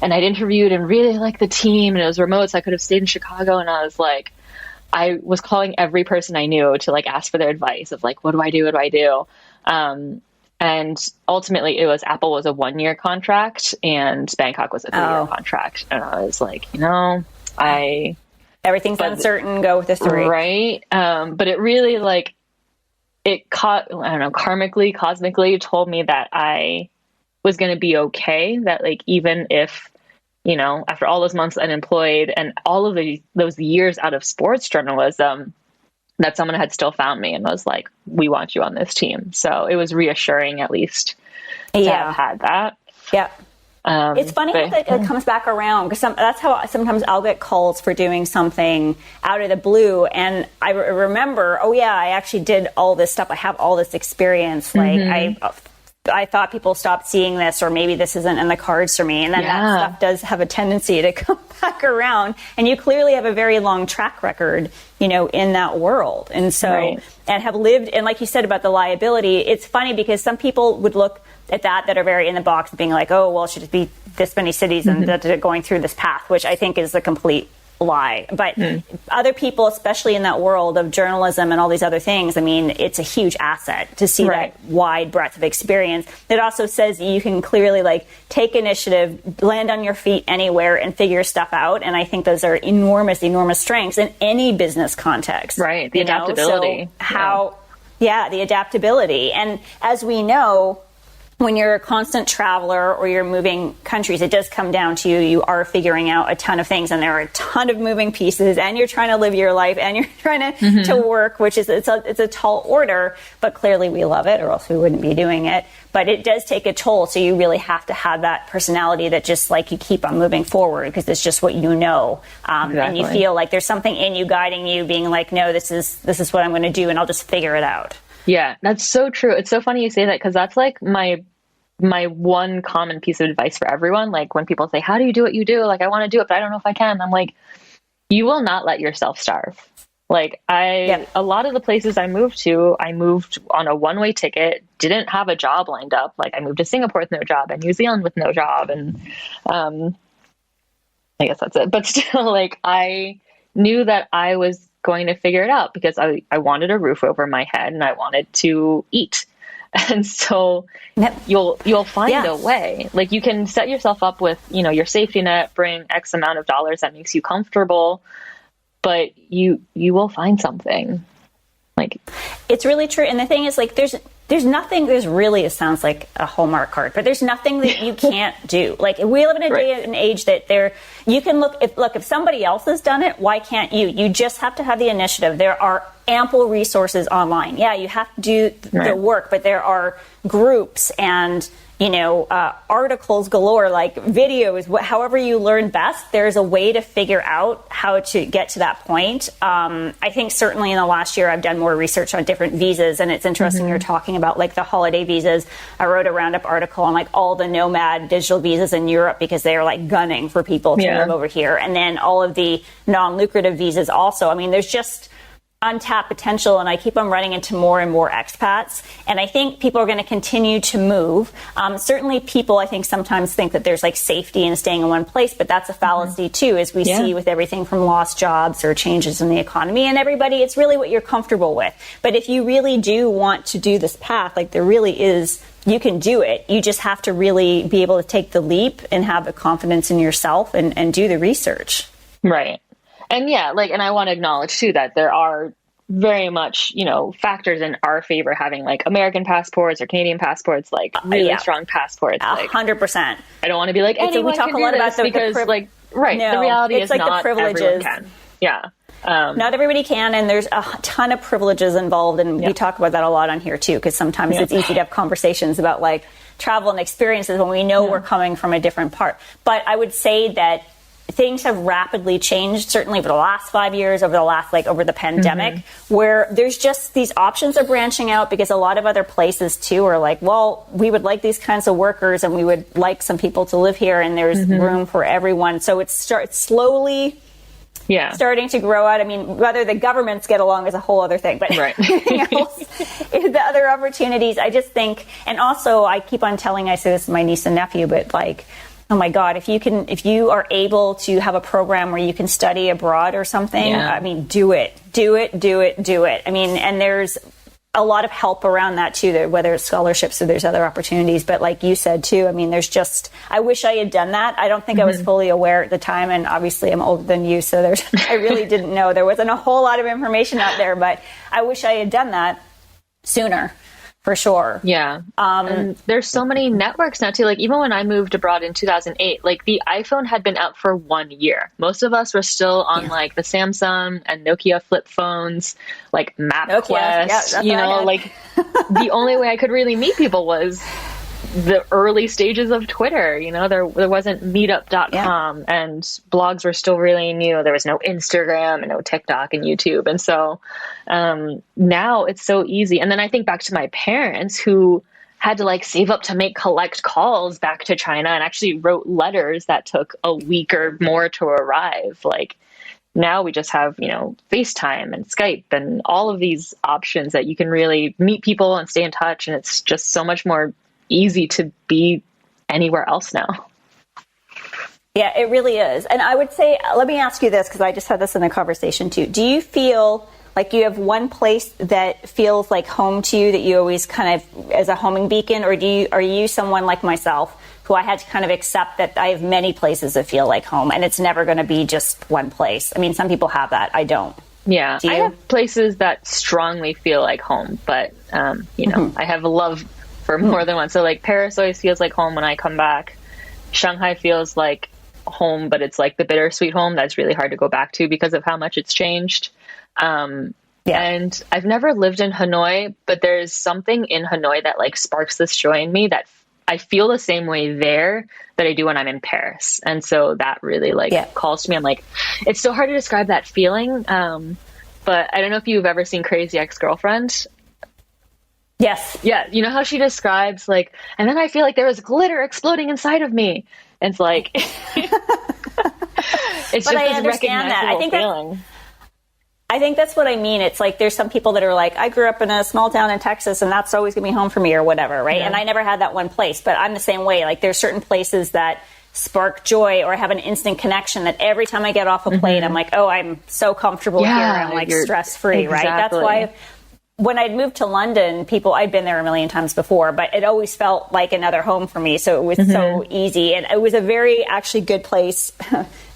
And I'd interviewed and really liked the team, and it was remote. So I could have stayed in Chicago. And I was calling every person I knew to ask for their advice of what do I do? What do I do? And ultimately Apple was a 1-year contract and Bangkok was a 3-year contract. And I was like, everything's uncertain, go with the 3. Right. But it really karmically, cosmically told me that I was going to be okay. That even if, after all those months unemployed and all of those years out of sports journalism, that someone had still found me and was like, we want you on this team. So it was reassuring at least to have had that. Yeah. It's funny how it comes back around because that's how sometimes I'll get calls for doing something out of the blue. And I remember, I actually did all this stuff. I have all this experience. I thought people stopped seeing this, or maybe this isn't in the cards for me. And then that stuff does have a tendency to come back around. And you clearly have a very long track record, in that world. And so, and have lived, and like you said about the liability, it's funny because some people would look at that are very in the box, being like, oh, well, it should just be this many cities and going through this path, which I think is a complete lie. But other people, especially in that world of journalism and all these other things, it's a huge asset to see that wide breadth of experience. It also says you can clearly take initiative, land on your feet anywhere and figure stuff out. And I think those are enormous, enormous strengths in any business context. Right. The adaptability. So the adaptability. And as we know, when you're a constant traveler or you're moving countries, it does come down to you are figuring out a ton of things, and there are a ton of moving pieces, and you're trying to live your life and you're trying to work, which is it's a tall order, but clearly we love it or else we wouldn't be doing it. But it does take a toll, so you really have to have that personality that just you keep on moving forward because it's just what and you feel like there's something in you guiding you, being like, no, this is what I'm going to do, and I'll just figure it out. Yeah, that's so true. It's so funny you say that because that's my one common piece of advice for everyone. When people say, how do you do what you do? I want to do it, but I don't know if I can. I'm like, you will not let yourself starve. A lot of the places I moved on a one-way ticket, didn't have a job lined up. I moved to Singapore with no job and New Zealand with no job. And I guess that's it. But still, I knew that I was going to figure it out because I wanted a roof over my head and I wanted to eat. And so you'll find a way. You can set yourself up with, your safety net, bring X amount of dollars that makes you comfortable, but you will find something. It's really true. And the thing is, there's nothing, it sounds like a Hallmark card, but there's nothing that you can't do. We live in a day and age that you can if somebody else has done it, why can't you? You just have to have the initiative. There are ample resources online. Yeah, you have to do the work, but there are groups and articles galore, videos, however you learn best, there's a way to figure out how to get to that point. I think certainly in the last year, I've done more research on different visas, and it's interesting you're talking about the holiday visas. I wrote a roundup article on all the nomad digital visas in Europe because they are gunning for people to live over here. And then all of the non-lucrative visas also. There's just untapped potential, and I keep on running into more and more expats, and I think people are going to continue to move. Certainly people, I think, sometimes think that there's like safety in staying in one place, but that's a fallacy too, as we see with everything from lost jobs or changes in the economy. And everybody, it's really what you're comfortable with. But if you really do want to do this path, like there really is, you can do it. You just have to really be able to take the leap and have the confidence in yourself and do the research. Right. And and I want to acknowledge too that there are very much, factors in our favor having like American passports or Canadian passports, like really strong passports. 100%. I don't want to be like, we talk a lot about the because the reality is like not the privileges. Everyone can. Yeah. Not everybody can, and there's a ton of privileges involved, and we talk about that a lot on here too, because sometimes it's easy to have conversations about like travel and experiences when we know we're coming from a different part. But I would say that things have rapidly changed, certainly over the last 5 years, over the pandemic, where there's just these options are branching out, because a lot of other places too are like, well, we would like these kinds of workers and we would like some people to live here, and there's room for everyone. So it's slowly starting to grow out. I mean, whether the governments get along is a whole other thing, but everything else, the other opportunities, I just think, and also I keep on I say this to my niece and nephew, but like, oh my God, if you are able to have a program where you can study abroad or something, I mean, do it. I mean, and there's a lot of help around that too, whether it's scholarships or there's other opportunities. But like you said too, I mean, I wish I had done that. I don't think I was fully aware at the time. And obviously I'm older than you, so I really didn't know. There wasn't a whole lot of information out there, but I wish I had done that sooner. For sure. Yeah. And there's so many networks now too. Like even when I moved abroad in 2008, like the iPhone had been out for 1 year. Most of us were still on like the Samsung and Nokia flip phones, like MapQuest, like the only way I could really meet people was the early stages of Twitter. There wasn't meetup.com and blogs were still really new. There was no Instagram and no TikTok and YouTube. And so now it's so easy. And then I think back to my parents who had to like save up to make collect calls back to China and actually wrote letters that took a week or more to arrive. Like now we just have, FaceTime and Skype and all of these options that you can really meet people and stay in touch. And it's just so much more easy to be anywhere else now. Yeah, it really is. And I would say, let me ask you this, because I just had this in a conversation too. Do you feel like you have one place that feels like home to you that you always kind of as a homing beacon, or are you someone like myself who I had to kind of accept that I have many places that feel like home and it's never going to be just one place? I mean, some people have that. I don't. Yeah, I have places that strongly feel like home, but I have a love for more than one. So like Paris always feels like home when I come back. Shanghai feels like home, but it's like the bittersweet home that's really hard to go back to because of how much it's changed. And I've never lived in Hanoi, but there's something in Hanoi that like sparks this joy in me that I feel the same way there that I do when I'm in Paris. And so that really calls to me. I'm like, it's so hard to describe that feeling. But I don't know if you've ever seen Crazy Ex-Girlfriend. Yes. Yeah. You know how she describes like, and then I feel like there was glitter exploding inside of me. And it's like, it's just I this understand that. feeling. I think that's what I mean. It's like there's some people that are like, I grew up in a small town in Texas and that's always going to be home for me or whatever, right? Yeah. And I never had that one place, but I'm the same way. Like there's certain places that spark joy or have an instant connection that every time I get off a plane, I'm like, oh, I'm so comfortable here. I'm like stress-free, right? That's why when I'd moved to London, I'd been there a million times before, but it always felt like another home for me. So it was so easy. And it was a very actually good place,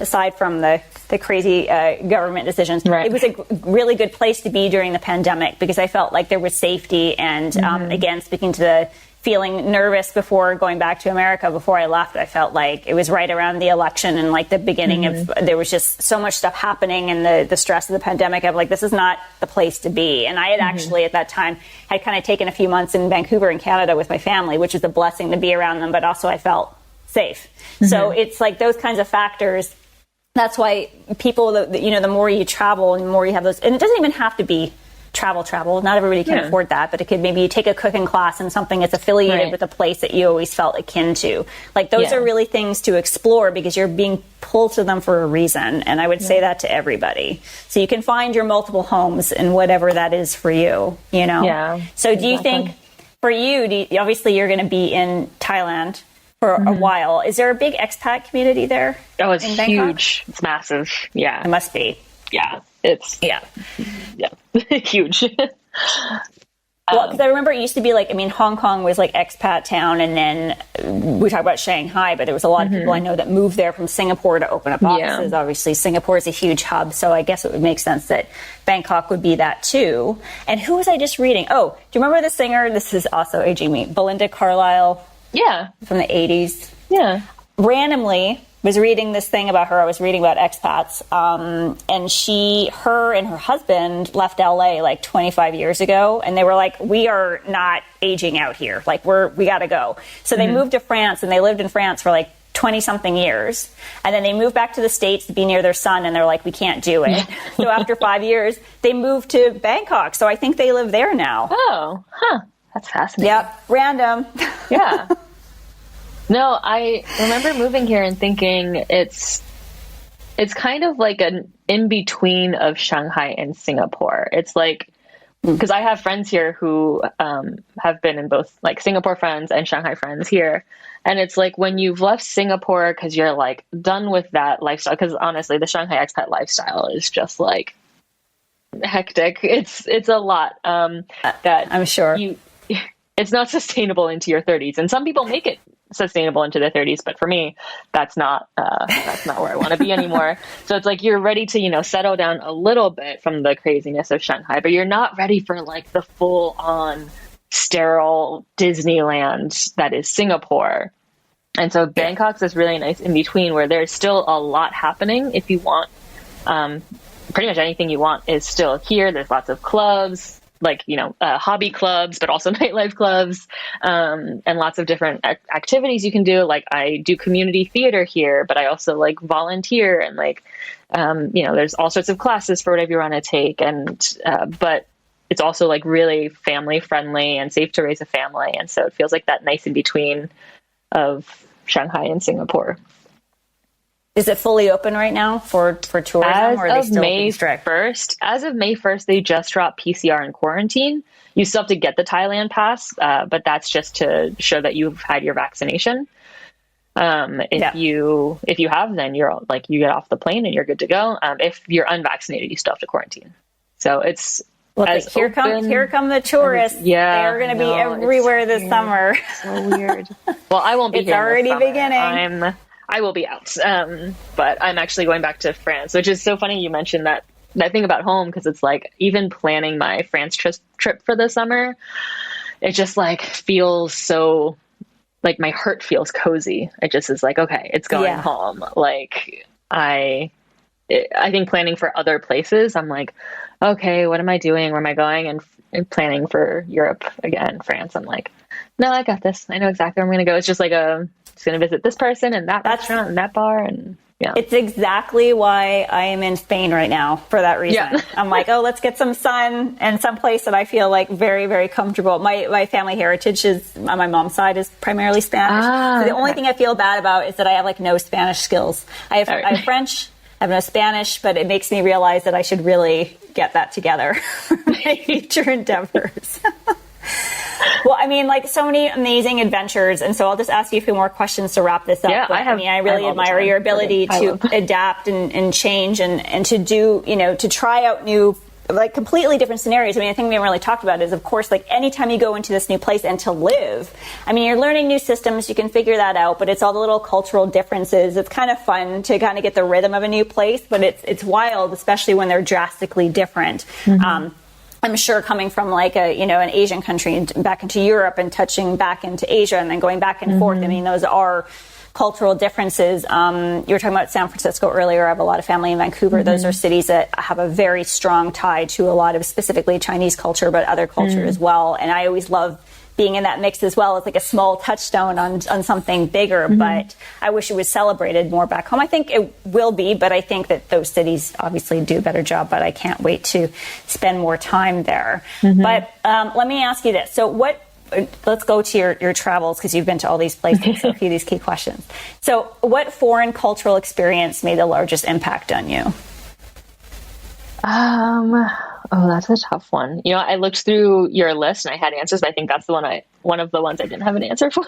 aside from the crazy government decisions. Right. It was a really good place to be during the pandemic because I felt like there was safety. And again, speaking to the feeling nervous before going back to America, before I left, I felt like it was right around the election and like the beginning of, there was just so much stuff happening and the stress of the pandemic. I'm like, this is not the place to be. And I had actually at that time had kind of taken a few months in Vancouver in Canada with my family, which was a blessing to be around them, but also I felt safe. So it's like those kinds of factors. That's why people, the more you travel and the more you have those, and it doesn't even have to be travel. Not everybody can afford that, but it could maybe take a cooking class in something that's affiliated with a place that you always felt akin to. Like those are really things to explore because you're being pulled to them for a reason. And I would say that to everybody. So you can find your multiple homes in whatever that is for you, you know? Yeah. So do you think for you, obviously you're going to be in Thailand for a while. Is there a big expat community there? Oh, it's huge. It's massive. Yeah. It must be. Yeah. It's huge. Well, because I remember it used to be like, I mean, Hong Kong was like expat town, and then we talk about Shanghai, but there was a lot of people I know that moved there from Singapore to open up offices. Obviously, Singapore is a huge hub, so I guess it would make sense that Bangkok would be that too. And who was I just reading? Oh, do you remember the singer? This is also aging me. Belinda Carlisle. Yeah. From the 80s. Yeah. Randomly was reading this thing about her. I was reading about expats. And her and her husband left LA like 25 years ago. And they were like, we are not aging out here. Like we got to go. So they moved to France, and they lived in France for like 20 something years. And then they moved back to the States to be near their son. And they're like, we can't do it. So after 5 years, they moved to Bangkok. So I think they live there now. Oh, huh. That's fascinating. Yep. Random. Yeah. No, I remember moving here and thinking it's kind of like an in-between of Shanghai and Singapore. It's like, because I have friends here who have been in both like Singapore friends and Shanghai friends here. And it's like when you've left Singapore because you're like done with that lifestyle, because honestly, the Shanghai expat lifestyle is just like hectic. It's a lot that I'm sure it's not sustainable into your 30s. And some people make it sustainable into their 30s, but for me, that's not where I want to be anymore. So it's like you're ready to, settle down a little bit from the craziness of Shanghai, but you're not ready for like the full on sterile Disneyland that is Singapore. And so Bangkok's this really nice in between where there's still a lot happening. If you want, pretty much anything you want is still here. There's lots of clubs, like, hobby clubs, but also nightlife clubs, and lots of different activities you can do. Like I do community theater here, but I also like volunteer and like, there's all sorts of classes for whatever you want to take. And, but it's also like really family friendly and safe to raise a family. And so it feels like that nice in between of Shanghai and Singapore. Is it fully open right now for tourism, or are they still being strict? As of May 1st, they just dropped PCR and quarantine. You still have to get the Thailand pass, but that's just to show that you've had your vaccination. If you have, then you're like, you get off the plane and you're good to go. If you're unvaccinated, you still have to quarantine. So it's here come the tourists. Yeah, they're going to be everywhere this summer. So weird. Well, I won't be. It's here already beginning. I will be out, but I'm actually going back to France, which is so funny you mentioned that thing about home, because it's like even planning my France trip for the summer, it just like feels so like my heart feels cozy. It just is like, okay, it's going home. Like I think planning for other places, I'm like, okay, what am I doing? Where am I going? And planning for Europe again, France, I'm like, no, I got this. I know exactly where I'm going to go. It's just like just going to visit this person and that restaurant and that bar. And it's exactly why I am in Spain right now for that reason. Yeah. I'm like, let's get some sun and some place that I feel like very, very comfortable. My family heritage is on my mom's side is primarily Spanish. So the only thing I feel bad about is that I have like no Spanish skills. I have French, I have no Spanish, but it makes me realize that I should really get that together for my future endeavors. Well, I mean, like so many amazing adventures. And so I'll just ask you a few more questions to wrap this up. Yeah, I really admire your ability to adapt and change and to do, to try out new, like completely different scenarios. I mean, I think we haven't really talked about is, of course, like anytime you go into this new place and to live, I mean, you're learning new systems, you can figure that out, but it's all the little cultural differences. It's kind of fun to kind of get the rhythm of a new place, but it's wild, especially when they're drastically different. Mm-hmm. I'm sure coming from like an Asian country and back into Europe and touching back into Asia and then going back and forth. I mean, those are cultural differences. You were talking about San Francisco earlier. I have a lot of family in Vancouver. Those are cities that have a very strong tie to a lot of specifically Chinese culture, but other culture as well. And I always love being in that mix as well as like a small touchstone on something bigger. But I wish it was celebrated more back home. I think it will be, but I think that those cities obviously do a better job, but I can't wait to spend more time there. But let me ask you this. So let's go to your travels, because you've been to all these places, so a few of these key questions. So what foreign cultural experience made the largest impact on you? Oh, that's a tough one. I looked through your list and I had answers, but I think that's one of the ones I didn't have an answer for.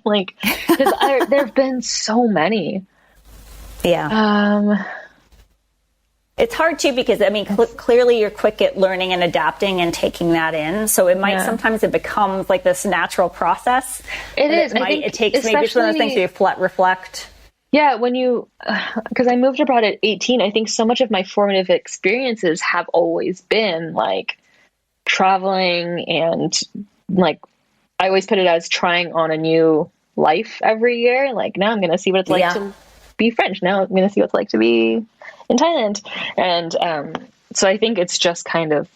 Like, because there have been so many. Yeah. It's hard too, because I mean, clearly you're quick at learning and adapting and taking that in. So it might sometimes it becomes like this natural process. It is. It takes maybe it's one of those things you reflect. Yeah, because I moved abroad at 18, I think so much of my formative experiences have always been like traveling, and like I always put it as trying on a new life every year. Like, now I'm going to see what it's like to be French. Now I'm going to see what it's like to be in Thailand. And so I think it's just kind of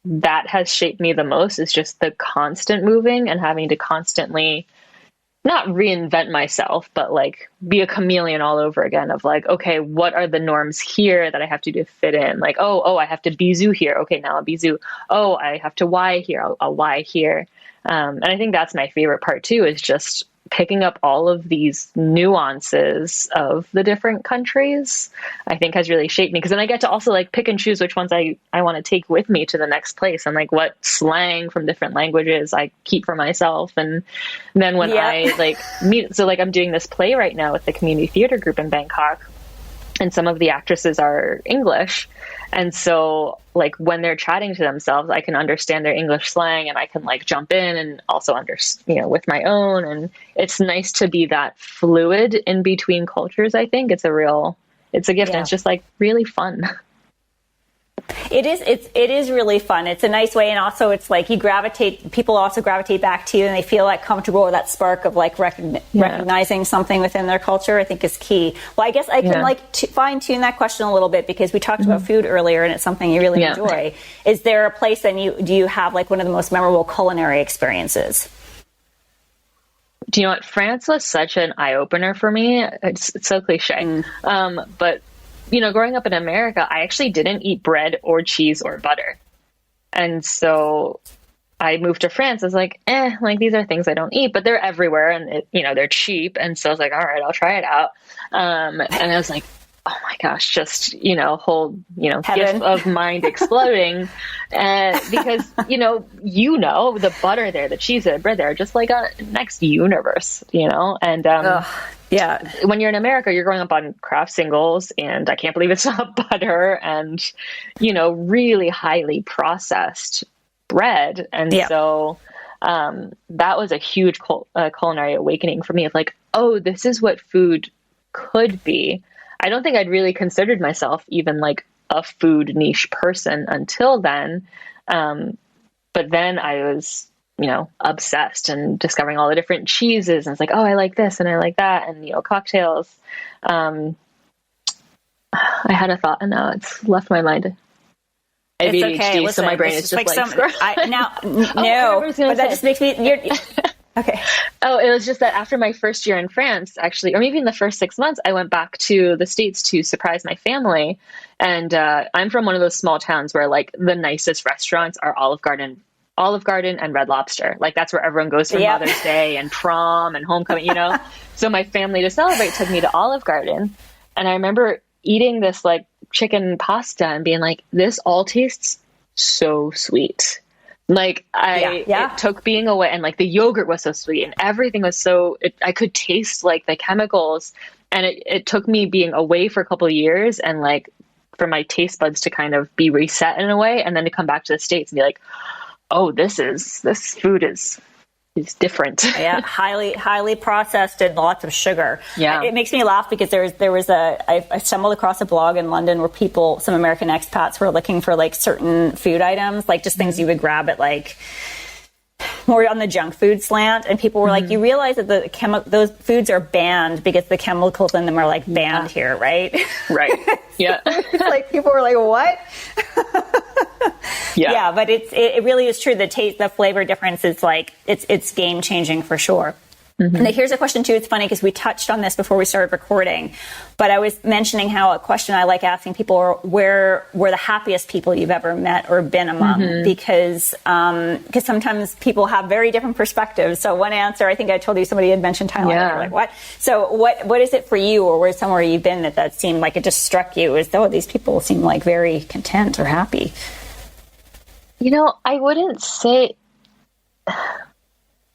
that has shaped me the most, is just the constant moving and having to constantly not reinvent myself, but like be a chameleon all over again of like, okay, what are the norms here that I have to do to fit in? Like, oh, I have to bisou here. Okay, now I'll bisou. Oh, I have to Y here. I'll Y here. And I think that's my favorite part too, is just picking up all of these nuances of the different countries, I think has really shaped me. Because then I get to also like pick and choose which ones I want to take with me to the next place, and like what slang from different languages I keep for myself. And then when I like meet, so like I'm doing this play right now with the community theater group in Bangkok, and some of the actresses are English. And so like when they're chatting to themselves, I can understand their English slang, and I can like jump in and also with my own. And it's nice to be that fluid in between cultures. I think it's a gift. And it's just like really fun. It is really fun. It's a nice way. And also it's like people also gravitate back to you, and they feel like comfortable with that spark of like recognizing something within their culture, I think is key. Well, I guess I can fine tune that question a little bit, because we talked about food earlier, and it's something you really enjoy. Is there a place do you have like one of the most memorable culinary experiences? Do you know what? France was such an eye opener for me. It's so cliche. But growing up in America, I actually didn't eat bread or cheese or butter. And so I moved to France. I was like, like these are things I don't eat, but they're everywhere, and they're cheap. And so I was like, all right, I'll try it out. And I was like, oh my gosh, just, whole, gift of mind exploding. Because, the butter there, the cheese there, the bread there are just like a next universe, and, when you're in America, you're growing up on Kraft singles, and I can't believe it's not butter, and, really highly processed bread. And so that was a huge culinary awakening for me of like, oh, this is what food could be. I don't think I'd really considered myself even like a food niche person until then. But then I was, obsessed and discovering all the different cheeses. And it's like, oh, I like this and I like that. And, cocktails. I had a thought, and now it's left my mind. It's okay. Listen, so my brain is just like but that just makes me, okay. Oh, it was just that after my first year in France, actually, or maybe in the first 6 months, I went back to the States to surprise my family. And I'm from one of those small towns where like the nicest restaurants are Olive Garden and Red Lobster. Like that's where everyone goes for Mother's Day and prom and homecoming, So my family to celebrate took me to Olive Garden. And I remember eating this like chicken pasta and being like, this all tastes so sweet. Like it took being away, and like the yogurt was so sweet, and everything was I could taste like the chemicals, and it took me being away for a couple of years, and like for my taste buds to kind of be reset in a way, and then to come back to the States and be like, oh, this food is different. Highly processed and lots of sugar. Yeah. It makes me laugh because I stumbled across a blog in London where some American expats were looking for like certain food items, like just things you would grab at like more on the junk food slant, and people were like, you realize that those foods are banned because the chemicals in them are like banned here, right? Right. Yeah. Like people were like, what? Yeah. But it really is true. The flavor difference is like, it's game changing for sure. And here's a question too. It's funny because we touched on this before we started recording, but I was mentioning how a question I like asking people are where were the happiest people you've ever met or been among, because sometimes people have very different perspectives. So one answer, I think I told you somebody had mentioned Thailand. Yeah. You're like, what? So what is it for you, or where's somewhere you've been that seemed like it just struck you as though these people seem like very content or happy? I wouldn't say.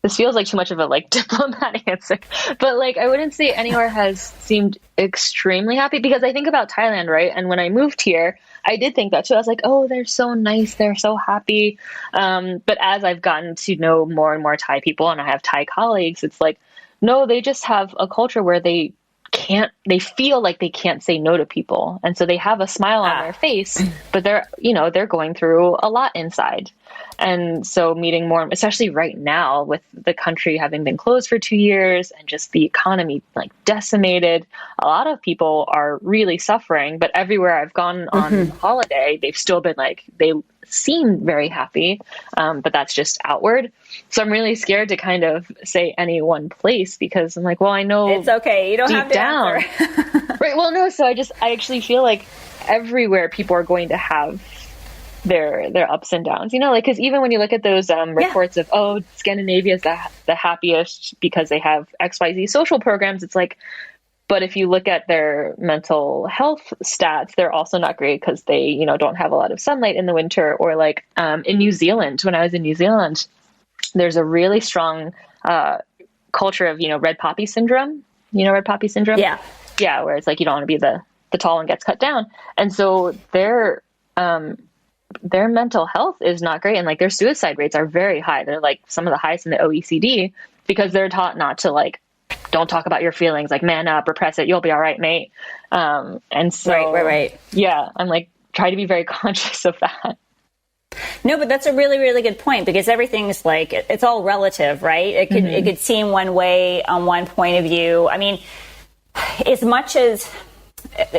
This feels like too much of a diplomatic answer, but I wouldn't say anywhere has seemed extremely happy, because I think about Thailand, right? And when I moved here, I did think that too. I was like, oh, they're so nice, they're so happy. But as I've gotten to know more and more Thai people, and I have Thai colleagues, it's like, no, they just have a culture where they feel like they can't say no to people. And so they have a smile on their face, but they're going through a lot inside. And so meeting more, especially right now with the country having been closed for 2 years and just the economy decimated, a lot of people are really suffering. But everywhere I've gone on holiday, they've still been they seem very happy, but that's just outward. So I'm really scared to kind of say any one place, because I'm like, well, I know it's okay. You don't have to down. answer. Right. Well, no. So I actually feel like everywhere people are going to have their ups and downs, because even when you look at those reports of, oh, Scandinavia is the happiest because they have XYZ social programs, it's like, but if you look at their mental health stats, they're also not great because they, don't have a lot of sunlight in the winter. Or in New Zealand, when I was in New Zealand, there's a really strong culture of, red poppy syndrome. Red poppy syndrome? Yeah. Yeah, where it's like you don't want to be the tall one gets cut down. And so their mental health is not great. And their suicide rates are very high. They're some of the highest in the OECD, because they're taught not to don't talk about your feelings, man up, repress it, you'll be all right, mate. And so, right. Yeah, I'm try to be very conscious of that. No, but that's a really, really good point, because everything's it's all relative, right? It could seem one way on one point of view. I mean, as much as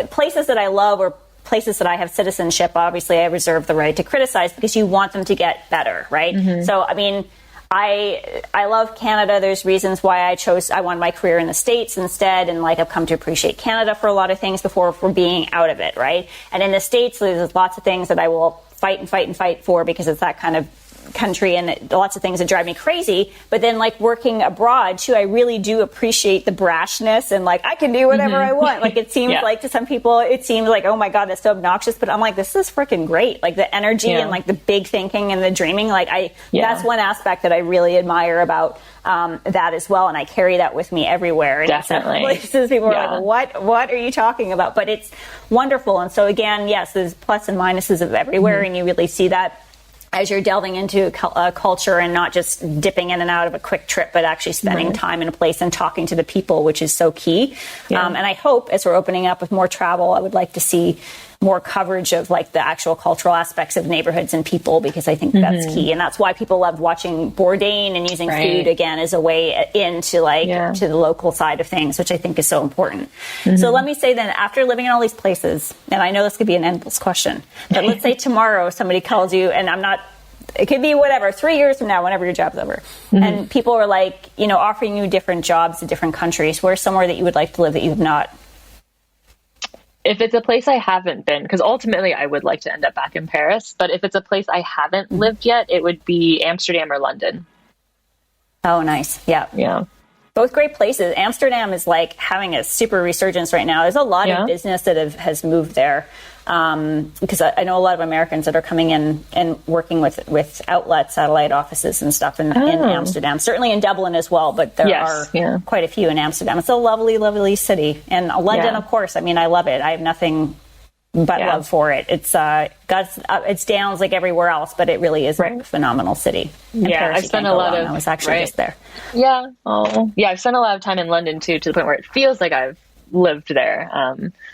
places that I love or places that I have citizenship, obviously I reserve the right to criticize because you want them to get better, right? So, I mean, I love Canada. There's reasons why I wanted my career in the States instead. And I've come to appreciate Canada for a lot of things before for being out of it, right? And in the States, there's lots of things that I will fight for, because it's that kind of country, and lots of things that drive me crazy. But then working abroad too, I really do appreciate the brashness and I can do whatever I want. It seems to some people, it seems oh my God, that's so obnoxious. But I'm this is freaking great. The energy and the big thinking and the dreaming. That's one aspect that I really admire about that as well. And I carry that with me everywhere. And definitely. Places people are what are you talking about? But it's wonderful. And so again, yes, there's plus and minuses of everywhere. And you really see that as you're delving into a culture and not just dipping in and out of a quick trip, but actually spending time in a place and talking to the people, which is so key. And I hope as we're opening up with more travel, I would like to see more coverage of the actual cultural aspects of neighborhoods and people, because I think that's key. And that's why people loved watching Bourdain and using food again as a way into to the local side of things, which I think is so important. So let me say then, after living in all these places, and I know this could be an endless question, but let's say tomorrow somebody calls you, and it could be whatever, 3 years from now, whenever your job's over, and people are offering you different jobs in different countries. Where's somewhere that you would like to live that you have not? If it's a place I haven't been, because ultimately I would like to end up back in Paris, but if it's a place I haven't lived yet, it would be Amsterdam or London. Oh, nice. Yeah. Yeah. Both great places. Amsterdam is having a super resurgence right now. There's a lot of business that has moved there. Because I know a lot of Americans that are coming in and working with outlet satellite offices and stuff in Amsterdam, certainly in Dublin as well, but there are quite a few in Amsterdam. It's a lovely, lovely city. And London, of course, I mean, I love it. I have nothing but love for it. It's got its downs like everywhere else, but it really is a phenomenal city. And Paris, I've spent a lot of... I was actually just there. Yeah. Oh, yeah, I've spent a lot of time in London too, to the point where it feels like I've lived there.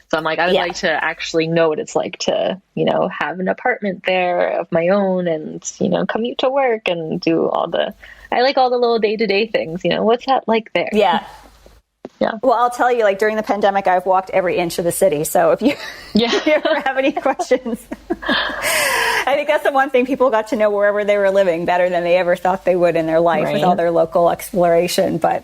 So I'm I would like to actually know what it's like to, have an apartment there of my own and, commute to work and do all the I like all the little day-to-day things, what's that like there? Yeah. Yeah. Well, I'll tell you, like during the pandemic, I've walked every inch of the city. So if you, if you ever have any questions, I think that's the one thing, people got to know wherever they were living better than they ever thought they would in their life with all their local exploration. But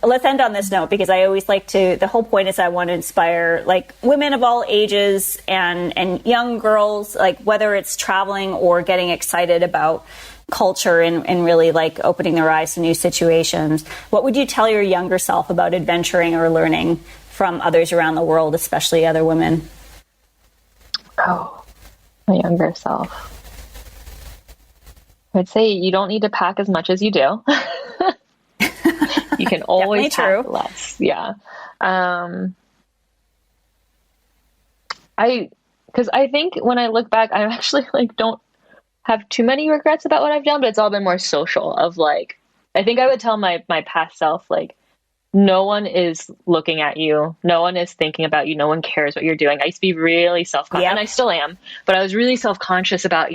let's end on this note, because I always like to, the whole point is I want to inspire like women of all ages and young girls, like whether it's traveling or getting excited about culture and really like opening their eyes to new situations. What would you tell your younger self about adventuring or learning from others around the world, especially other women? Oh, my younger self. I'd say you don't need to pack as much as you do. You can always pack less. Yeah. Because I think when I look back, I actually like don't have too many regrets about what I've done, but it's all been more social of like, I think I would tell my past self, like, no one is looking at you. No one is thinking about you. No one cares what you're doing. I used to be really self-conscious, and I still am, but I was really self-conscious about,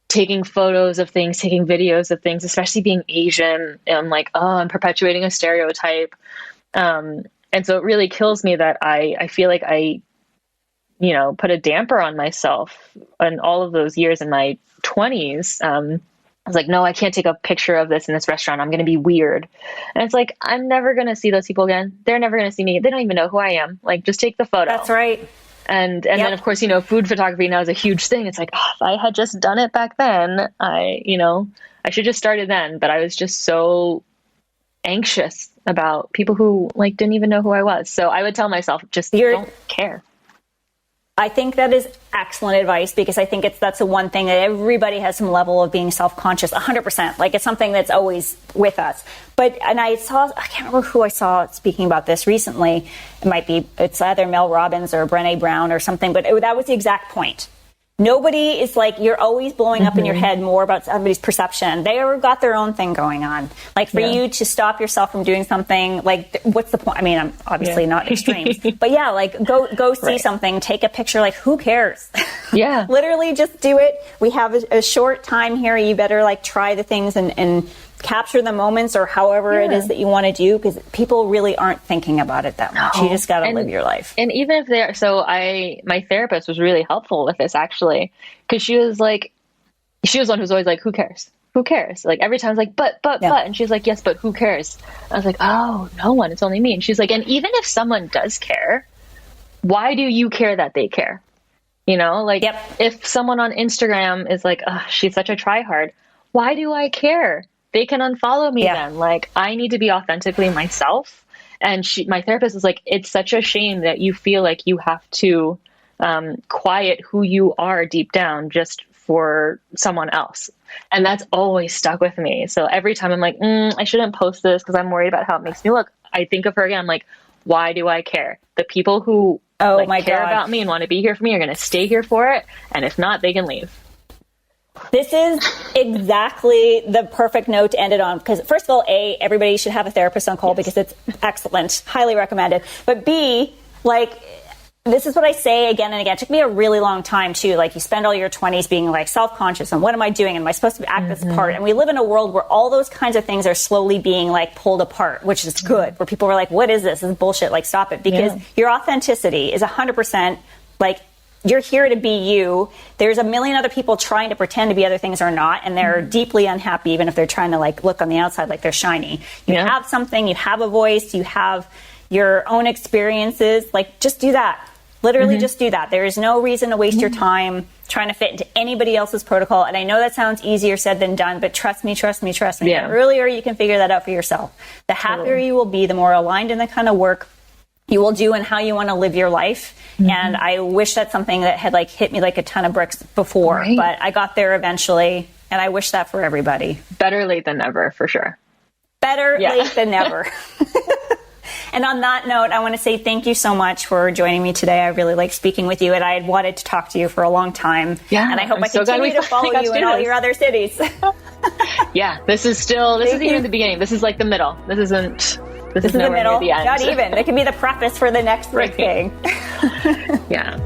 taking photos of things, taking videos of things, especially being Asian, and like, oh, I'm perpetuating a stereotype. And so it really kills me that I feel like I, put a damper on myself in all of those years in my 20s. I was like, no, I can't take a picture of this in this restaurant. I'm going to be weird. And it's like, I'm never going to see those people again. They're never going to see me. They don't even know who I am. Like, just take the photo. That's right. And then of course, food photography now is a huge thing. It's like, oh, if I had just done it back then, I should just started then. But I was just so anxious about people who like didn't even know who I was. So I would tell myself, just don't care. I think that is excellent advice, because I think that's the one thing that everybody has some level of being self-conscious, 100%. Like, it's something that's always with us. And I can't remember who I saw speaking about this recently. It's either Mel Robbins or Brené Brown or something, but that was the exact point. Nobody is like, you're always blowing up in your head more about somebody's perception. They already got their own thing going on. Like, for you to stop yourself from doing something, like, what's the point? I mean, I'm obviously not extremes, but yeah, like go see something, take a picture, like, who cares? Yeah. Literally just do it. We have a short time here. You better like try the things and capture the moments, or however it is that you want to do, because people really aren't thinking about it that much. You just got to live your life. And even if my therapist was really helpful with this, actually, because she was one who's always like, who cares? Who cares? Like, every time I was like, but, and she's like, yes, but who cares? I was like, oh, no one, it's only me. And she's like, and even if someone does care, why do you care that they care? If someone on Instagram is like, oh, she's such a tryhard, why do I care? They can unfollow me then. Like, I need to be authentically myself. And my therapist was like, it's such a shame that you feel like you have to quiet who you are deep down just for someone else. And that's always stuck with me. So every time I'm like, I shouldn't post this because I'm worried about how it makes me look, I think of her again. I'm like, why do I care? The people who care about me and want to be here for me are going to stay here for it. And if not, they can leave. This is exactly the perfect note to end it on, because first of all, A, everybody should have a therapist on call because it's excellent, highly recommended. But B, like, this is what I say again and again. It took me a really long time too. Like, you spend all your 20s being like self-conscious and what am I doing? And am I supposed to act this part? And we live in a world where all those kinds of things are slowly being like pulled apart, which is good. Where people are like, what is this? This is bullshit. Like, stop it. Because your authenticity is 100% like, you're here to be you. There's a million other people trying to pretend to be other things or not, and they're deeply unhappy even if they're trying to like look on the outside like they're shiny. You have something, you have a voice, you have your own experiences. Like, just do that. Literally just do that. There is no reason to waste your time trying to fit into anybody else's protocol. And I know that sounds easier said than done, but trust me. The earlier you can figure that out for yourself, the happier you will be, the more aligned in the kind of work you will do and how you want to live your life. And I wish that's something that had like hit me like a ton of bricks before, but I got there eventually, and I wish that for everybody. Better late than never, for sure. Better late than never. And on that note, I want to say thank you so much for joining me today. I really like speaking with you, and I had wanted to talk to you for a long time. Yeah, and I hope I continue to follow you in all your other cities. This is even the beginning. This is like the middle. This is the middle. The end. Not even. It can be the preface for the next big thing. Yeah.